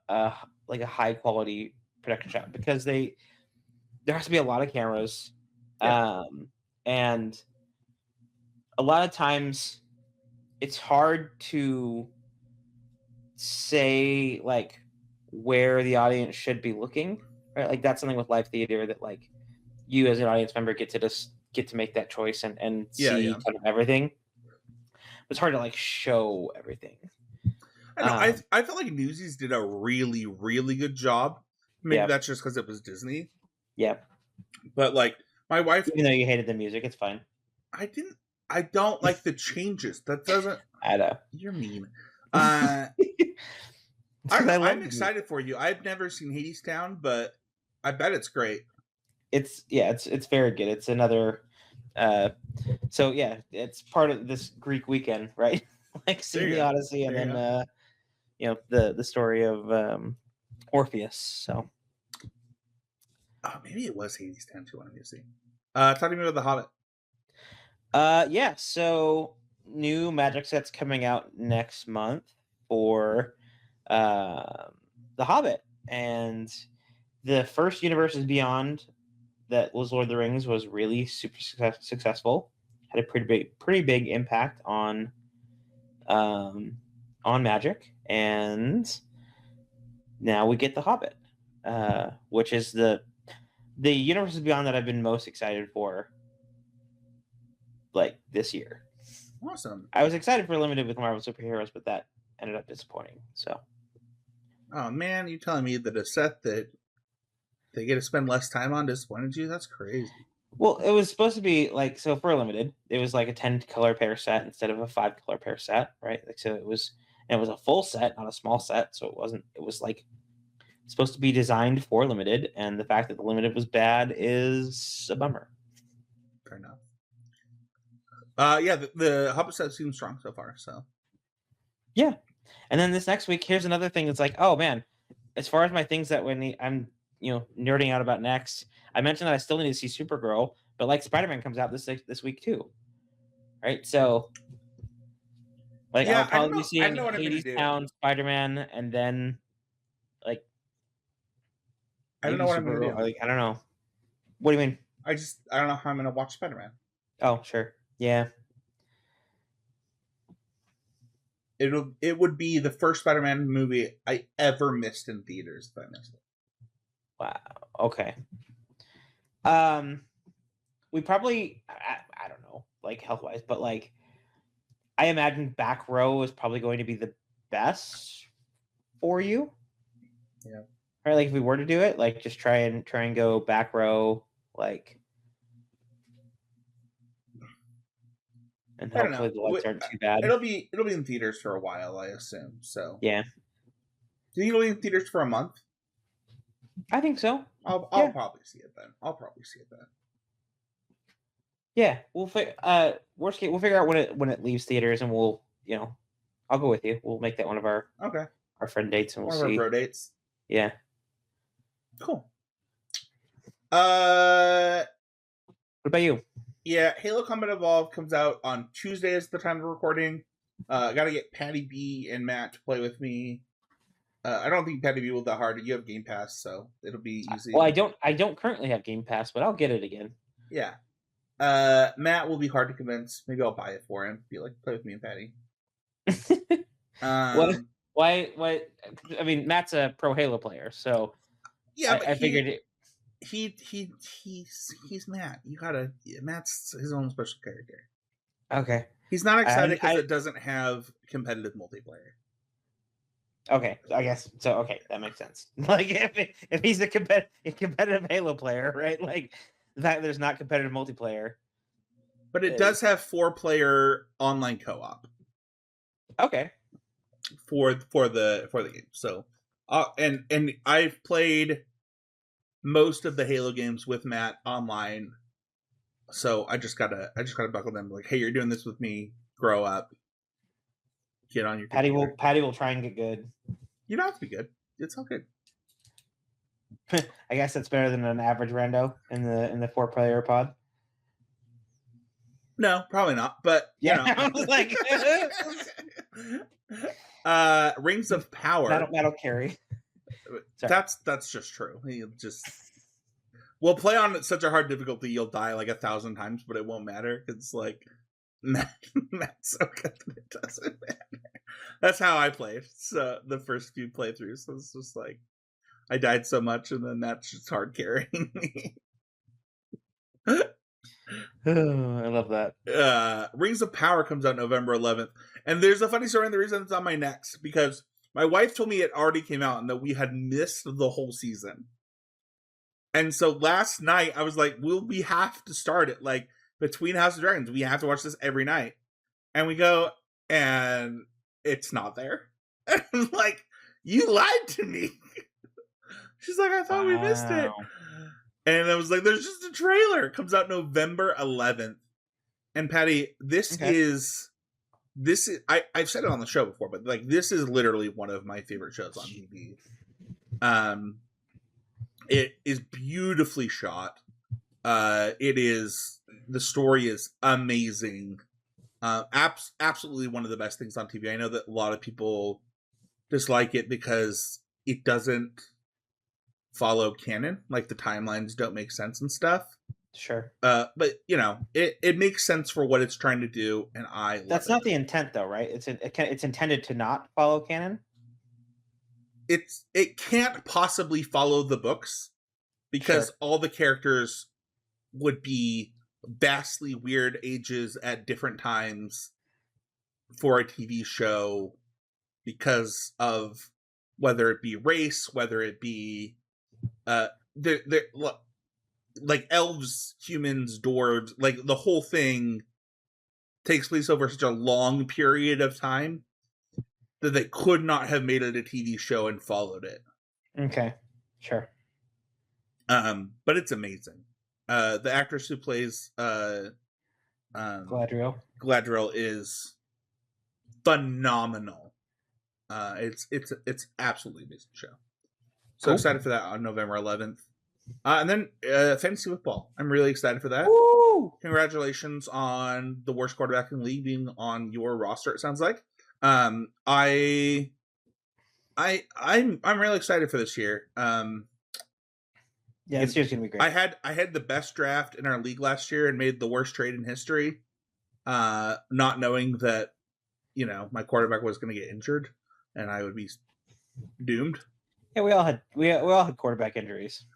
high quality production shot because there has to be a lot of cameras, and a lot of times it's hard to say like where the audience should be looking, right? Like that's something with live theater that like you as an audience member get to make that choice and see kind of everything. It's hard to like show everything. I know. I felt like Newsies did a really, really good job. Maybe that's just because it was Disney. Yeah. But like my wife, even though you hated the music, it's fine. I don't like the changes. That doesn't. I know. You're mean. I'm excited for you. I've never seen Hadestown, but I bet it's great. It's very good. It's another. So yeah, it's part of this Greek weekend, right? Like seeing the Odyssey and then the story of Orpheus. So Oh, maybe it was Hades Town 2 I wanted to see. Talk to me about The Hobbit. Yeah, so new Magic sets coming out next month for The Hobbit, and the first Universes Beyond that was Lord of the Rings was really super successful. Had a pretty big impact on Magic, and now we get The Hobbit, which is the Universes Beyond that I've been most excited for, like this year. Awesome. I was excited for Limited with Marvel Superheroes, but that ended up disappointing. So, oh man, you telling me that a set that they get to spend less time on disappointed you? That's crazy. well, it was supposed to be like, so for Limited, it was like a 10 color pair set instead of a 5 color pair set, right? Like, so it was a full set, not a small set. So it was like supposed to be designed for Limited, and the fact that the Limited was bad is a bummer. Fair enough. Yeah, the Hobbit set seems strong so far. So yeah, and then this next week, here's another thing that's like, oh man, as far as my things that I'm nerding out about next, I mentioned that I still need to see Supergirl, but like Spider-Man comes out this week too, right? So like yeah, I'll probably be I seeing don't know what I'm gonna Hades do. Town, Spider-Man, and then like I don't know what I'm gonna do. Like, I don't know. What do you mean? I don't know how I'm gonna watch Spider-Man. Oh, sure. Yeah. It would be the first Spider-Man movie I ever missed in theaters if I missed it. Wow. Okay. We probably I don't know, like health-wise, but like I imagine back row is probably going to be the best for you. Yeah. Right, like if we were to do it, like just try and go back row, like, and I don't hopefully know. the lights aren't too bad. It'll be in theaters for a while, I assume. So Yeah. Do you think it'll be in theaters for a month? I think so. I'll probably see it then. Yeah, worst case, we'll figure out when it leaves theaters, and we'll, I'll go with you. We'll make that one of our friend dates, and we'll see. One of our bro dates. Yeah. Cool. What about you? Yeah, Halo Combat Evolved comes out on Tuesday is the time of recording. Gotta get Patty B and Matt to play with me. I don't think Patty B will be that hard. You have Game Pass, so it'll be easy. Well, I don't currently have Game Pass, but I'll get it again. Yeah. Matt will be hard to convince. Maybe I'll buy it for him. Be like, play with me and Patty. Why? I mean, Matt's a pro Halo player, so yeah, I figured it. He's Matt. Matt's his own special character. Okay. He's not excited because it doesn't have competitive multiplayer. Okay, I guess so. Okay, that makes sense. Like if he's a competitive Halo player, right? Like the fact that there's not competitive multiplayer. But it does have 4-player online co-op. Okay. For the game. So, and I've played most of the Halo games with Matt online. So I just gotta buckle them. Like, hey, you're doing this with me. Grow up. Get on your computer. Patty will try and get good. You don't have to be good. It's all good. I guess that's better than an average rando in the 4-player pod. No, probably not. But yeah, I was like, Rings of Power. That'll carry. That's just true. We'll play on such a hard difficulty you'll die like 1,000 times, but it won't matter. It's like Matt's so good that it doesn't matter. That's how I played. So the first few playthroughs, so it's just like I died so much, and then that's just hard carrying me. Oh, I love that. Rings of Power comes out November 11th, and there's a funny story, and the reason it's on my next because my wife told me it already came out and that we had missed the whole season. And so last night I was like, we have to start it. Like between House of Dragons, we have to watch this every night. And we go, and it's not there. And I'm like, you lied to me. She's like, I thought we missed it. And I was like, there's just a trailer. It comes out November 11th. And Patty, I've said it on the show before, but like this is literally one of my favorite shows on TV. It is beautifully shot. The story is amazing. Absolutely one of the best things on TV. I know that a lot of people dislike it because it doesn't follow canon, like the timelines don't make sense and stuff. Sure. But it makes sense for what it's trying to do, and I love That's it. not the intent, though, right? It's intended to not follow canon. It can't possibly follow the books because all the characters would be vastly weird ages at different times for a TV show because of whether it be race, whether it be like elves, humans, dwarves, like the whole thing takes place over such a long period of time that they could not have made it a TV show and followed it. Okay, sure. But it's amazing. The actress who plays Galadriel is phenomenal. It's absolutely amazing show. So excited for that on November 11th. And then fantasy football. I'm really excited for that. Woo! Congratulations on the worst quarterback in the league being on your roster. It sounds like. I'm really excited for this year. Yeah, this year's gonna be great. I had the best draft in our league last year and made the worst trade in history, not knowing that my quarterback was going to get injured and I would be doomed. Yeah, we all had quarterback injuries.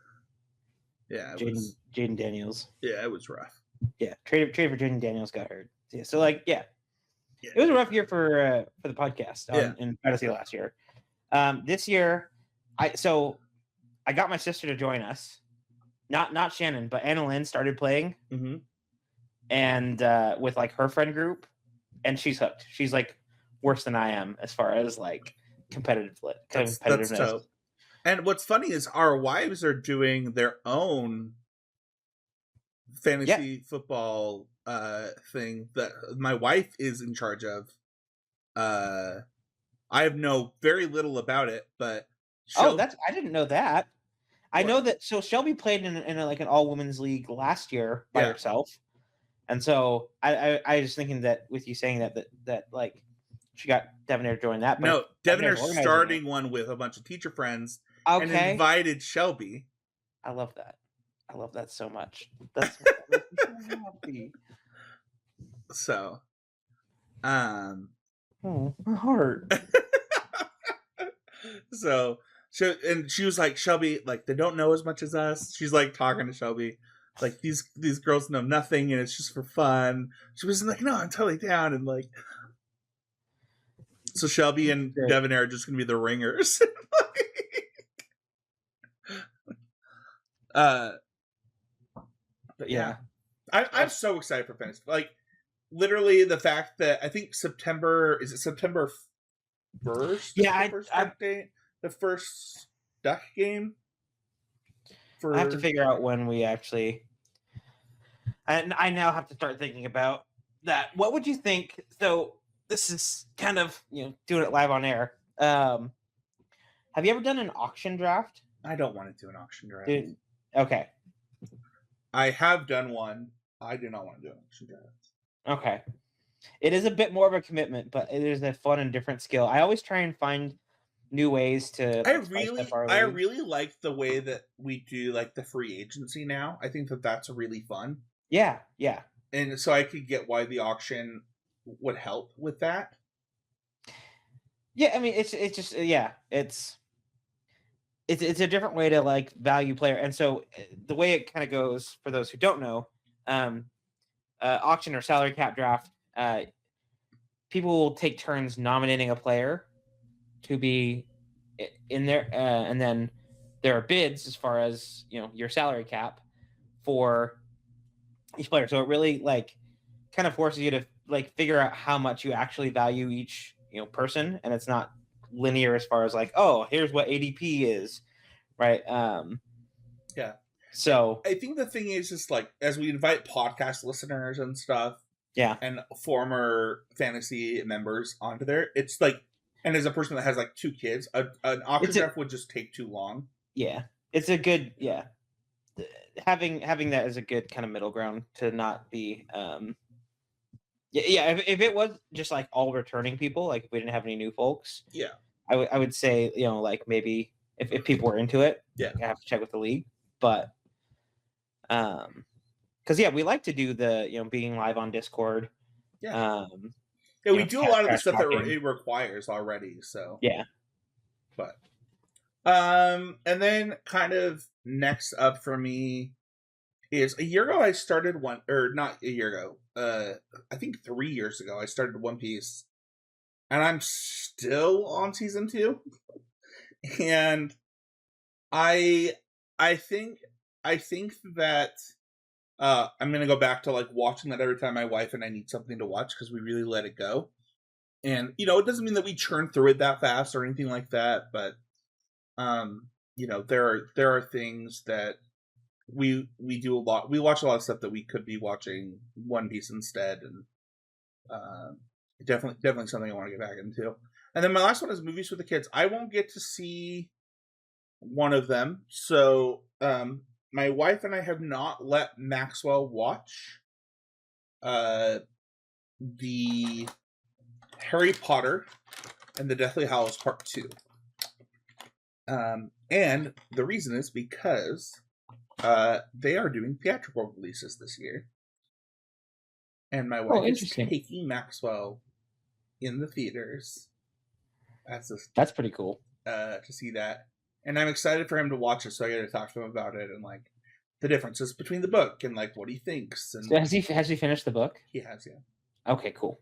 Yeah, Jaden Daniels. Yeah, it was rough. Yeah, trade for Jaden Daniels got hurt. Yeah, so it was a rough year for the podcast in fantasy last year. This year, I got my sister to join us. Not Shannon, but Anna Lynn started playing, and with like her friend group, and she's hooked. She's like worse than I am as far as like competitiveness. That's dope. And what's funny is our wives are doing their own fantasy football thing that my wife is in charge of. I know very little about it, but I didn't know that. I know that. So Shelby played in like an all women's league last year by herself, and so I was thinking that with you saying that like she got Devonair to join that. But no, Devonair's starting one with a bunch of teacher friends and invited Shelby. I love that. I love that so much. That's so happy. So, my heart. So she was like, Shelby, like they don't know as much as us. She's like talking to Shelby, like these girls know nothing and it's just for fun. She was like, no, I'm totally down, and like, so Shelby and Devonair are just gonna be the ringers. But yeah. I'm so excited for fantasy. Like, literally, the fact that I think September 1st? Yeah, the first Duck game. I have to figure out when we actually. And I now have to start thinking about that. What would you think? So this is kind of doing it live on air. Have you ever done an auction draft? I don't want to do an auction draft. Okay. I have done one. I do not want to do an auction draft. Okay. It is a bit more of a commitment, but it is a fun and different skill. I always try and find new ways to. I really like the way that we do like the free agency now. I think that's really fun. Yeah. And so I could get why the auction would help with that. Yeah, I mean it's just it's a different way to like value player, and so the way it kind of goes for those who don't know, auction or salary cap draft, people will take turns nominating a player to be in there, and then there are bids as far as your salary cap for each player. So it really like kind of forces you to like figure out how much you actually value each person, and it's not linear as far as like, oh, here's what ADP is, right? Yeah. So I think the thing is just like as we invite podcast listeners and stuff, and former fantasy members onto there, it's like, and as a person that has like 2 kids, an auction draft would just take too long. Yeah. it's a good having that as a good kind of middle ground to not be if it was just like all returning people, like if we didn't have any new folks, Yeah. I would say, like maybe if people were into it, Yeah. I have to check with the league. But because we like to do the being live on Discord. Yeah. Yeah, we do a lot of the stuff that it requires already. So yeah. But and then kind of next up for me is a year ago I started not a year ago. I think 3 years ago I started One Piece, and I'm still on season 2. And I think that I'm gonna go back to like watching that every time my wife and I need something to watch, because we really let it go. And it doesn't mean that we churn through it that fast or anything like that, but there are things that we do a lot. We watch a lot of stuff that we could be watching One Piece instead, and definitely something I want to get back into. And then my last one is movies with the kids. I won't get to see one of them, so my wife and I have not let Maxwell watch the Harry Potter and the Deathly Hallows Part 2. And the reason is because they are doing theatrical releases this year. And my wife is taking Maxwell in the theaters. That's pretty cool. To see that. And I'm excited for him to watch it, so I got to talk to him about it and like the differences between the book and like what he thinks. And so has he finished the book? He has, yeah. Okay, cool.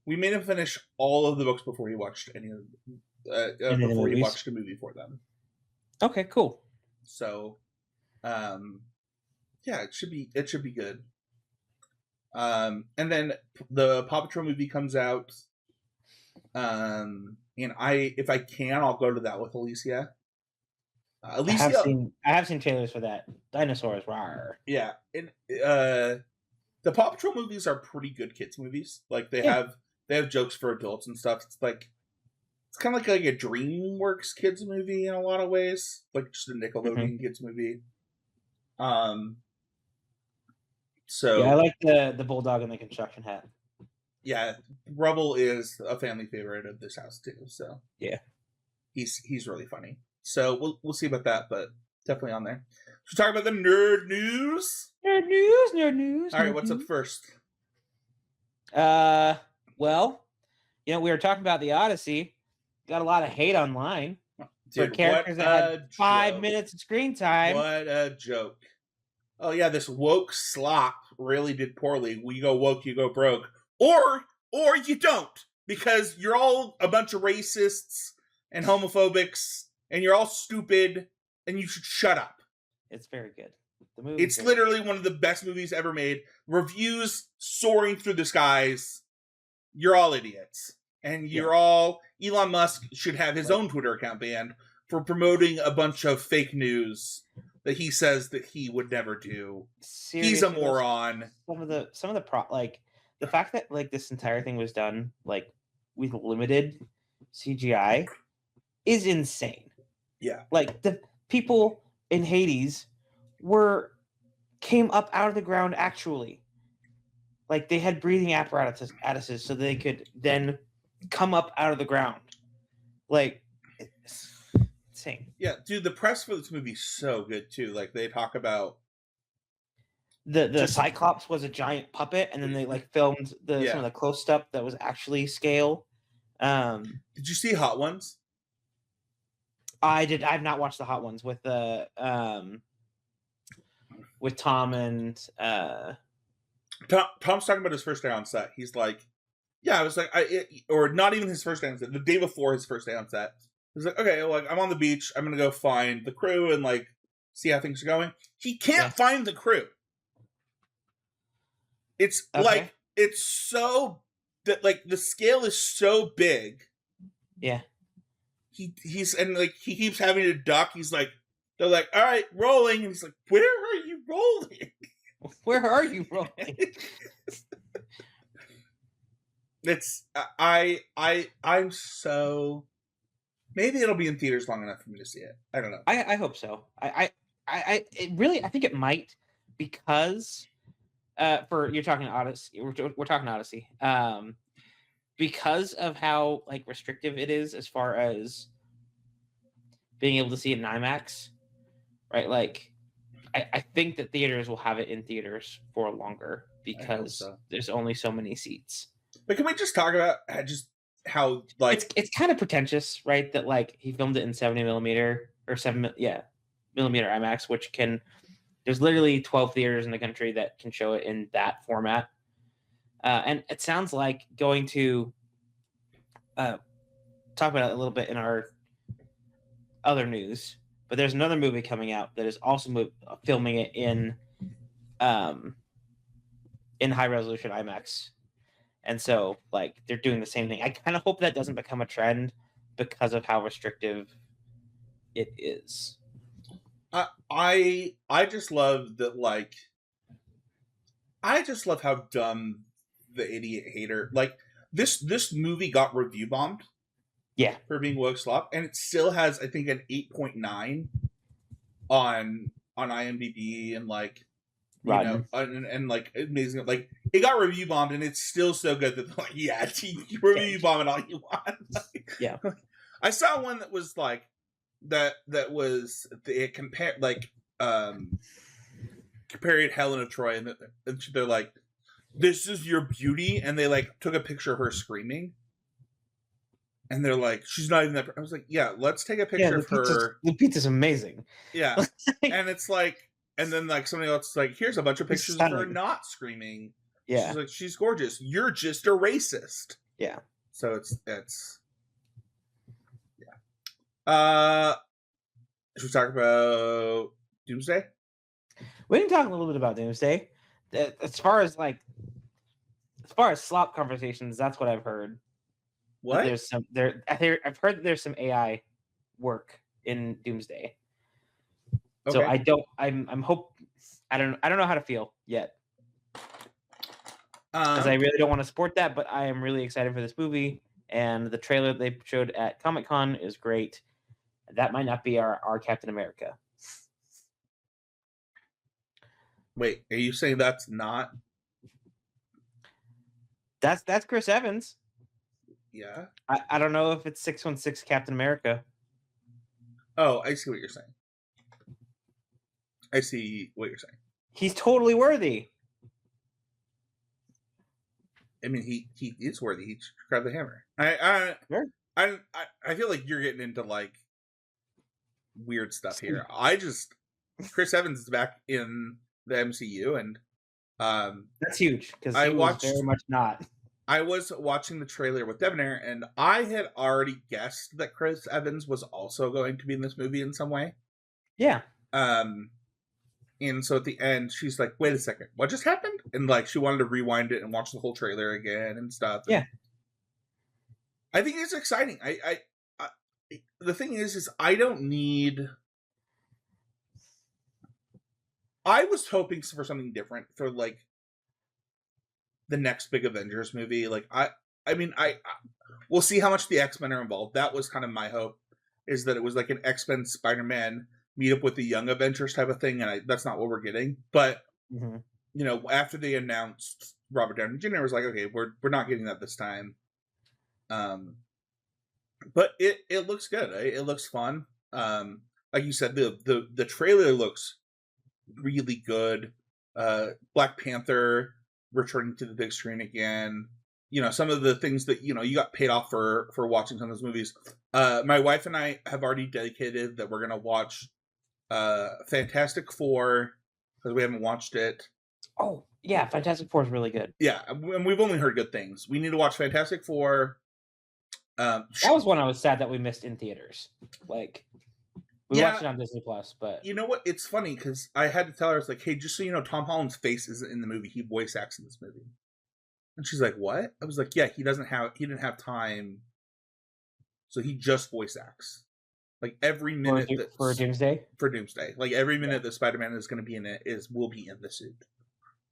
We made him finish all of the books before he watched any of before he watched a movie for them. Okay, cool. So, it should be good. And then the Paw Patrol movie comes out. And if I can, I'll go to that with Alicia. I have seen trailers for that. Dinosaurs, rawr. Yeah, and the Paw Patrol movies are pretty good kids movies. Like they have jokes for adults and stuff. It's kind of like a DreamWorks kids movie in a lot of ways, like just a Nickelodeon kids movie. So I like the bulldog and the construction hat. Yeah, Rubble is a family favorite of this house too. So yeah, he's really funny. So we'll see about that, but definitely on there. Should we talk about the nerd news? Nerd news. All right, what's up first? Well, we were talking about the Odyssey. Got a lot of hate online for characters that had 5 minutes of screen time. What a joke! Oh yeah, this woke slop really did poorly. You go woke, you go broke, or you don't, because you're all a bunch of racists and homophobics, and you're all stupid, and you should shut up. It's very good. The movie. It's literally one of the best movies ever made. Reviews soaring through the skies. You're all idiots. And you're all... Elon Musk should have his own Twitter account banned for promoting a bunch of fake news that he says that he would never do. Seriously, he's a moron. Some of the the fact that like this entire thing was done like with limited CGI is insane. Yeah. Like the people in Hades came up out of the ground actually. Like they had breathing apparatuses so they could then come up out of the ground. Like it's insane. Yeah, dude, the press for this movie is so good too. Like they talk about the Cyclops was a giant puppet, and then they like filmed some of the close stuff that was actually scale. Did you see Hot Ones? I did. I've not watched the Hot Ones with Tom and Tom's talking about his first day on set. He's like, yeah, I was like, or not even his first day on set. The day before his first day on set, he's like, okay, like I'm on the beach. I'm gonna go find the crew and like see how things are going. He can't find the crew. It's like it's so that like the scale is so big. Yeah. He keeps having to duck. He's like, they're like, all right, rolling, and he's like, where are you rolling? Where are you rolling? It's I'm so Maybe it'll be in theaters long enough for me to see it. I don't know. I hope so. I think it might, because for you're talking Odyssey. We're talking Odyssey. Because of how like restrictive it is as far as being able to see it in IMAX, right? Like, I think that theaters will have it in theaters for longer because so. there's only so many seats. But can we just talk about how like It's kind of pretentious, right? That like he filmed it in 70 millimeter or millimeter IMAX, which can there's literally 12 theaters in the country that can show it in that format. And it sounds like going to talk about it a little bit in our other news, but there's another movie coming out that is also filming it in high resolution IMAX. And so, like, they're doing the same thing. I kind of hope that doesn't become a trend because of how restrictive it is. I just love that. Like, I just love how dumb the idiot hater. Like, this movie got review bombed. Yeah, for being woke slop, and it still has, I think, an 8.9 on IMDb, and like, you know, and like amazing. Like, it got review bombed, and it's still so good that like, yeah, you review bomb it all you want. Like, yeah, I saw one that was like that was it compared like compared Helen of Troy, and they're like, "This is your beauty," and they like took a picture of her screaming. And they're like, she's not even that. I was like, yeah, let's take a picture of her. Lupita's amazing. Yeah. And it's like, and then like somebody else is like, here's a bunch of pictures of her not screaming. Yeah. She's like, she's gorgeous. You're just a racist. Yeah. So it's yeah. Should we talk about Doomsday? We can talk a little bit about Doomsday. As far as slop conversations, that's what I've heard. What? There's some there. I've heard that there's some AI work in Doomsday. Okay. So I don't. I don't know how to feel yet. Because I really don't want to support that, but I am really excited for this movie, and the trailer they showed at Comic-Con is great. That might not be our Captain America. Wait, are you saying that's not? That's Chris Evans. Yeah. I don't know if it's 616 Captain America. Oh, I see what you're saying. I see what you're saying. He's totally worthy. I mean, he is worthy. He grabbed the hammer. I feel like you're getting into like weird stuff here. Chris Evans is back in the MCU, and that's huge because I was very much not. I was watching the trailer with Debonair, and I had already guessed that Chris Evans was also going to be in this movie in some way. Yeah. And so at the end, she's like, "Wait a second, what just happened?" And like, she wanted to rewind it and watch the whole trailer again and stuff. Yeah. I think it's exciting. I the thing is I don't need. I was hoping for something different for like the next big Avengers movie. Like I mean, we'll see how much the X-Men are involved. That was kind of my hope, is that it was like an X-Men Spider-Man meet up with the Young Avengers type of thing, and that's not what we're getting. But you know, after they announced Robert Downey Jr., I was like, okay, we're not getting that this time. But it looks good. Right? It looks fun. Like you said, the trailer looks really good. Black Panther returning to the big screen again. You know, some of the things that, you know, you got paid off for watching some of those movies. My wife and I have already dedicated that we're going to watch Fantastic Four, because we haven't watched it. Oh, yeah, Fantastic Four is really good. Yeah, and we've only heard good things. We need to watch Fantastic Four. That was one I was sad that we missed in theaters. Like, we watched it on Disney Plus, but you know what? It's funny because I had to tell her, I was like, "Hey, just so you know, Tom Holland's face isn't in the movie. He voice acts in this movie." And she's like, "What?" I was like, "Yeah, he didn't have time, so he just voice acts. Like every minute for Doomsday. For Doomsday, like every minute that Spider-Man is going to be in it will be in the suit."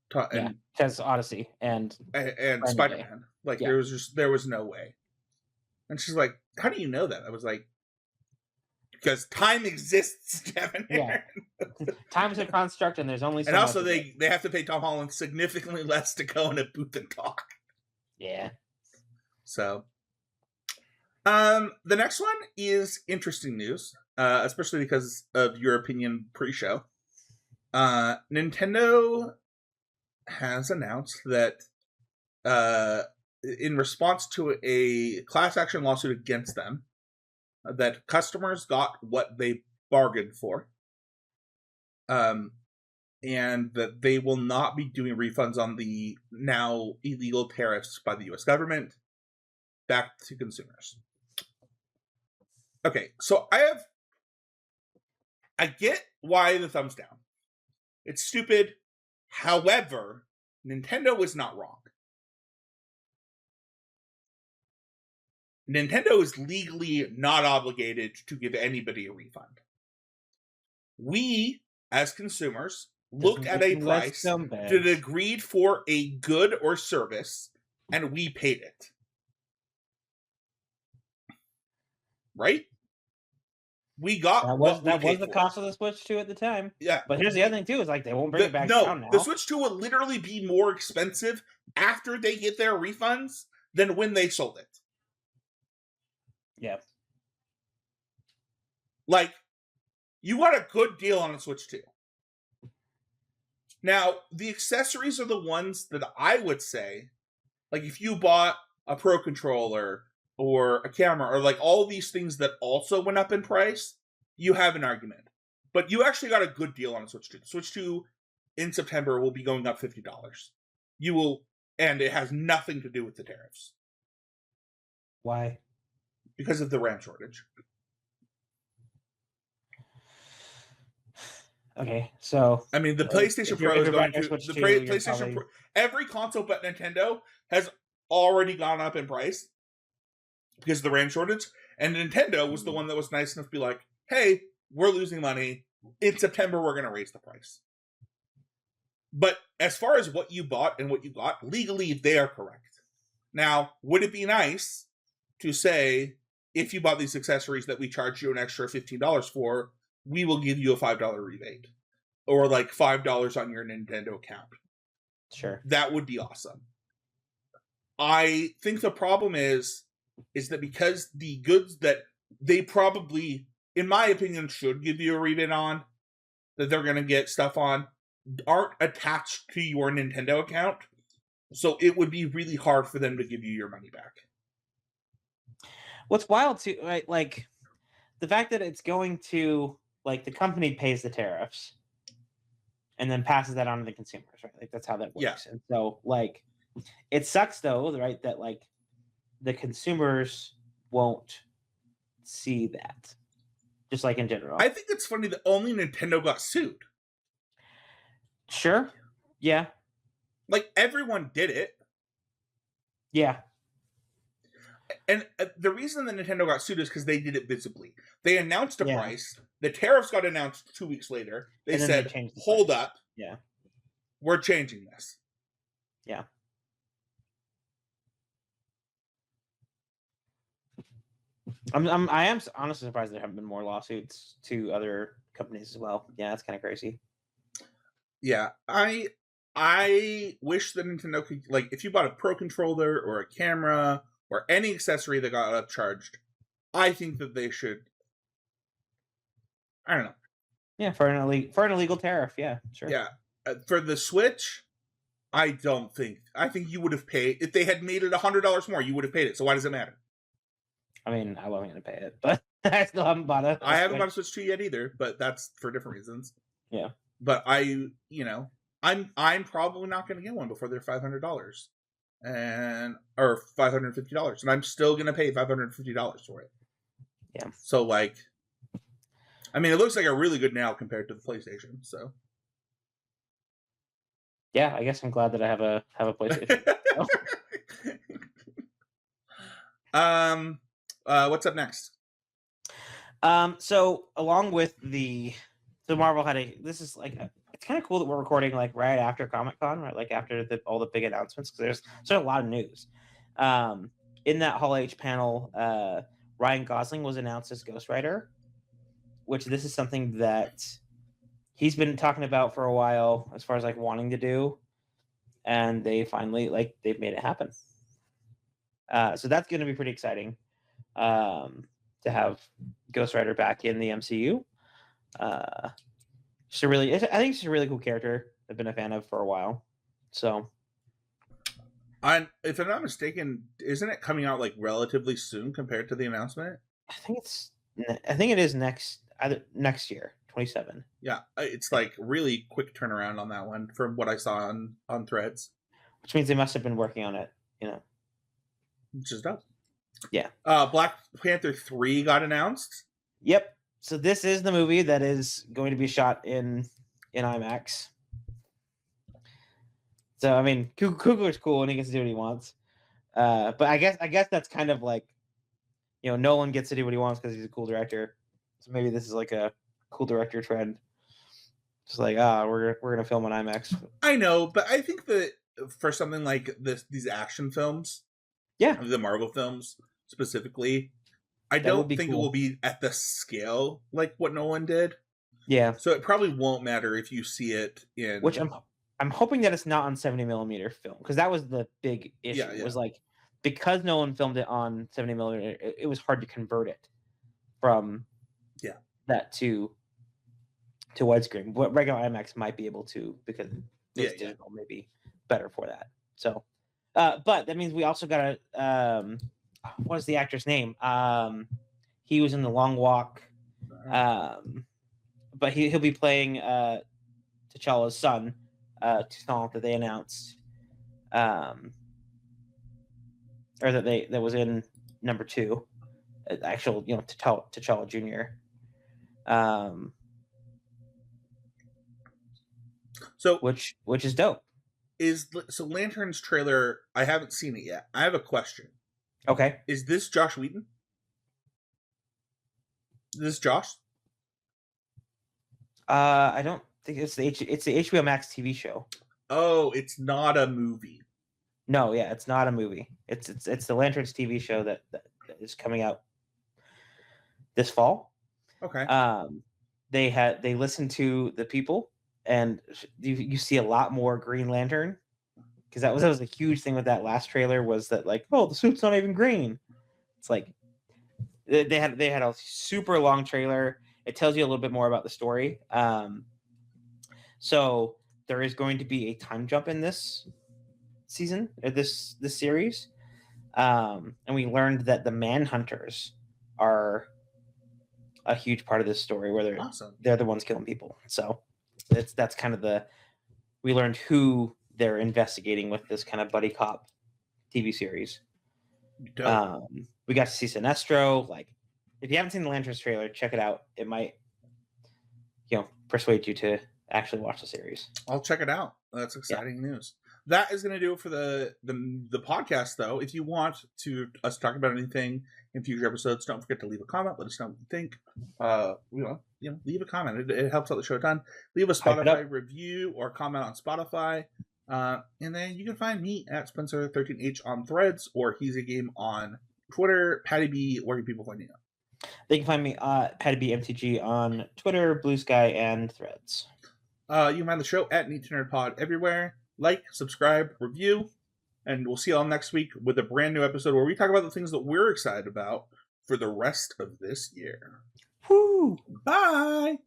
Because Odyssey and Spider-Man, like there was no way. And she's like, "How do you know that?" I was like, Because time exists, Devin. Yeah. Time is a construct, and there's only so And also, much of it. they have to pay Tom Holland significantly less to go in a booth and talk. Yeah. So, the next one is interesting news, especially because of your opinion pre-show. Nintendo has announced that, in response to a class action lawsuit against them, that customers got what they bargained for, and that they will not be doing refunds on the now illegal tariffs by the U.S. government back to consumers. Okay, so I get why the thumbs down. It's stupid. However, Nintendo is not wrong. Nintendo is legally not obligated to give anybody a refund. We, as consumers, looked at a price that agreed for a good or service, and we paid it. Right? We got that was the cost of the Switch 2 at the time. Yeah. But here's the other thing too, is like they won't bring it back down now. The Switch 2 will literally be more expensive after they get their refunds than when they sold it. Yeah. Like, you got a good deal on a Switch 2. Now, the accessories are the ones that I would say, like if you bought a Pro Controller or a camera or like all these things that also went up in price, you have an argument. But you actually got a good deal on a Switch 2. The Switch 2 in September will be going up $50. You will, and it has nothing to do with the tariffs. Why? Because of the RAM shortage. Okay, so I mean, the PlayStation Pro is going to the PlayStation Pro. Every console but Nintendo has already gone up in price because of the RAM shortage, and Nintendo was the one that was nice enough to be like, "Hey, we're losing money in September. We're going to raise the price." But as far as what you bought and what you got, legally they are correct. Now, would it be nice to say, if you bought these accessories that we charge you an extra $15 for, we will give you a $5 rebate, or like $5 on your Nintendo account? Sure. That would be awesome. I think the problem is that because the goods that they probably, in my opinion, should give you a rebate on, that they're going to get stuff on, aren't attached to your Nintendo account. So it would be really hard for them to give you your money back. What's wild too, right? Like the fact that it's going to, like, the company pays the tariffs and then passes that on to the consumers, right? Like that's how that works. Yeah. And so, like, it sucks though, right? That like the consumers won't see that, just like in general. I think it's funny that only Nintendo got sued. Sure. Yeah. Like everyone did it. Yeah. And the reason that Nintendo got sued is because they did it visibly. They announced a price. The tariffs got announced 2 weeks later. They said, hold up. Yeah. We're changing this. Yeah. I am honestly surprised there haven't been more lawsuits to other companies as well. Yeah, that's kind of crazy. Yeah, I wish that Nintendo could, like, if you bought a Pro Controller or a camera or any accessory that got upcharged, I think that they should. I don't know. Yeah, for an illegal tariff. Yeah, sure. Yeah, for the Switch, I don't think. I think you would have paid if they had made it $100 more. You would have paid it. So why does it matter? I mean, I wasn't going to pay it, but I still haven't bought it. I haven't bought a Switch 2 yet either, but that's for different reasons. Yeah. But I'm probably not going to get one before they're $500 or $550, and I'm still going to pay $550 for it. Yeah. So, like, I mean, it looks like a really good nail compared to the PlayStation. So. Yeah, I guess I'm glad that I have a PlayStation. What's up next? So along with Marvel had it's kind of cool that we're recording like right after Comic-Con, right? Like after all the big announcements, because there's a lot of news. In that Hall H panel, Ryan Gosling was announced as Ghost Rider. which this is something that he's been talking about for a while, as far as like wanting to do, and they finally they've made it happen. So that's going to be pretty exciting to have Ghost Rider back in the MCU. I think she's a really cool character. I've been a fan of for a while. So, if I'm not mistaken, isn't it coming out like relatively soon compared to the announcement? I think it is next year, 2027. Yeah, it's like really quick turnaround on that one from what I saw on Threads. Which means they must have been working on it, Which is dope. Yeah. Black Panther 3 got announced. Yep. So this is the movie that is going to be shot in IMAX. So I mean, Coogler's cool and he gets to do what he wants. But I guess that's kind of like, Nolan gets to do what he wants because he's a cool director. So maybe this is like a cool director trend. Just like, we're gonna film on IMAX. I know, but I think that for something like these action films, the Marvel films specifically, I don't think it will be at the scale like what Nolan did. Yeah. So it probably won't matter if you see it in. Which I'm hoping that it's not on 70mm film, because that was the big issue. Yeah. Was like, because Nolan filmed it on 70mm, it was hard to convert it from that to widescreen. What regular IMAX might be able to, because digital may be better for that. So, but that means we also got what is the actor's name? He was in The Long Walk, but he'll be playing T'Challa's son, Toussaint, that they announced, or that was in number 2, actual T'Challa Jr. So which is dope. So Lantern's trailer, I haven't seen it yet. I have a question. Okay. Is this Josh Whedon? Is this Josh? I don't think it's the HBO Max TV show. Oh, it's not a movie. No, yeah, it's not a movie. It's the Lanterns TV show that is coming out this fall. Okay. They listened to the people, and you see a lot more Green Lantern, because that was a huge thing with that last trailer, was that like, oh, the suit's not even green. It's like they had a super long trailer. It tells you a little bit more about the story. So there is going to be a time jump in this season, or this series, and we learned that the Manhunters are a huge part of this story, where they're the ones killing people. So that's kind of we learned who they're investigating with this kind of buddy cop TV series. We got to see Sinestro. Like, if you haven't seen the Lanterns trailer, check it out. It might, persuade you to actually watch the series. I'll check it out. That's exciting news. That is going to do it for the podcast, though. If you want us to talk about anything in future episodes, don't forget to leave a comment. Let us know what you think. Leave a comment. It helps out the show a ton. Leave a Spotify review or comment on Spotify. And then you can find me at Spencer13H on Threads, or He's a Game on Twitter. Patty B, where can people find you? They can find me Patty B MTG on Twitter, Blue Sky, and Threads. You can find the show at N2N everywhere. Like, subscribe, review, and we'll see you all next week with a brand new episode where we talk about the things that we're excited about for the rest of this year. Woo! Bye!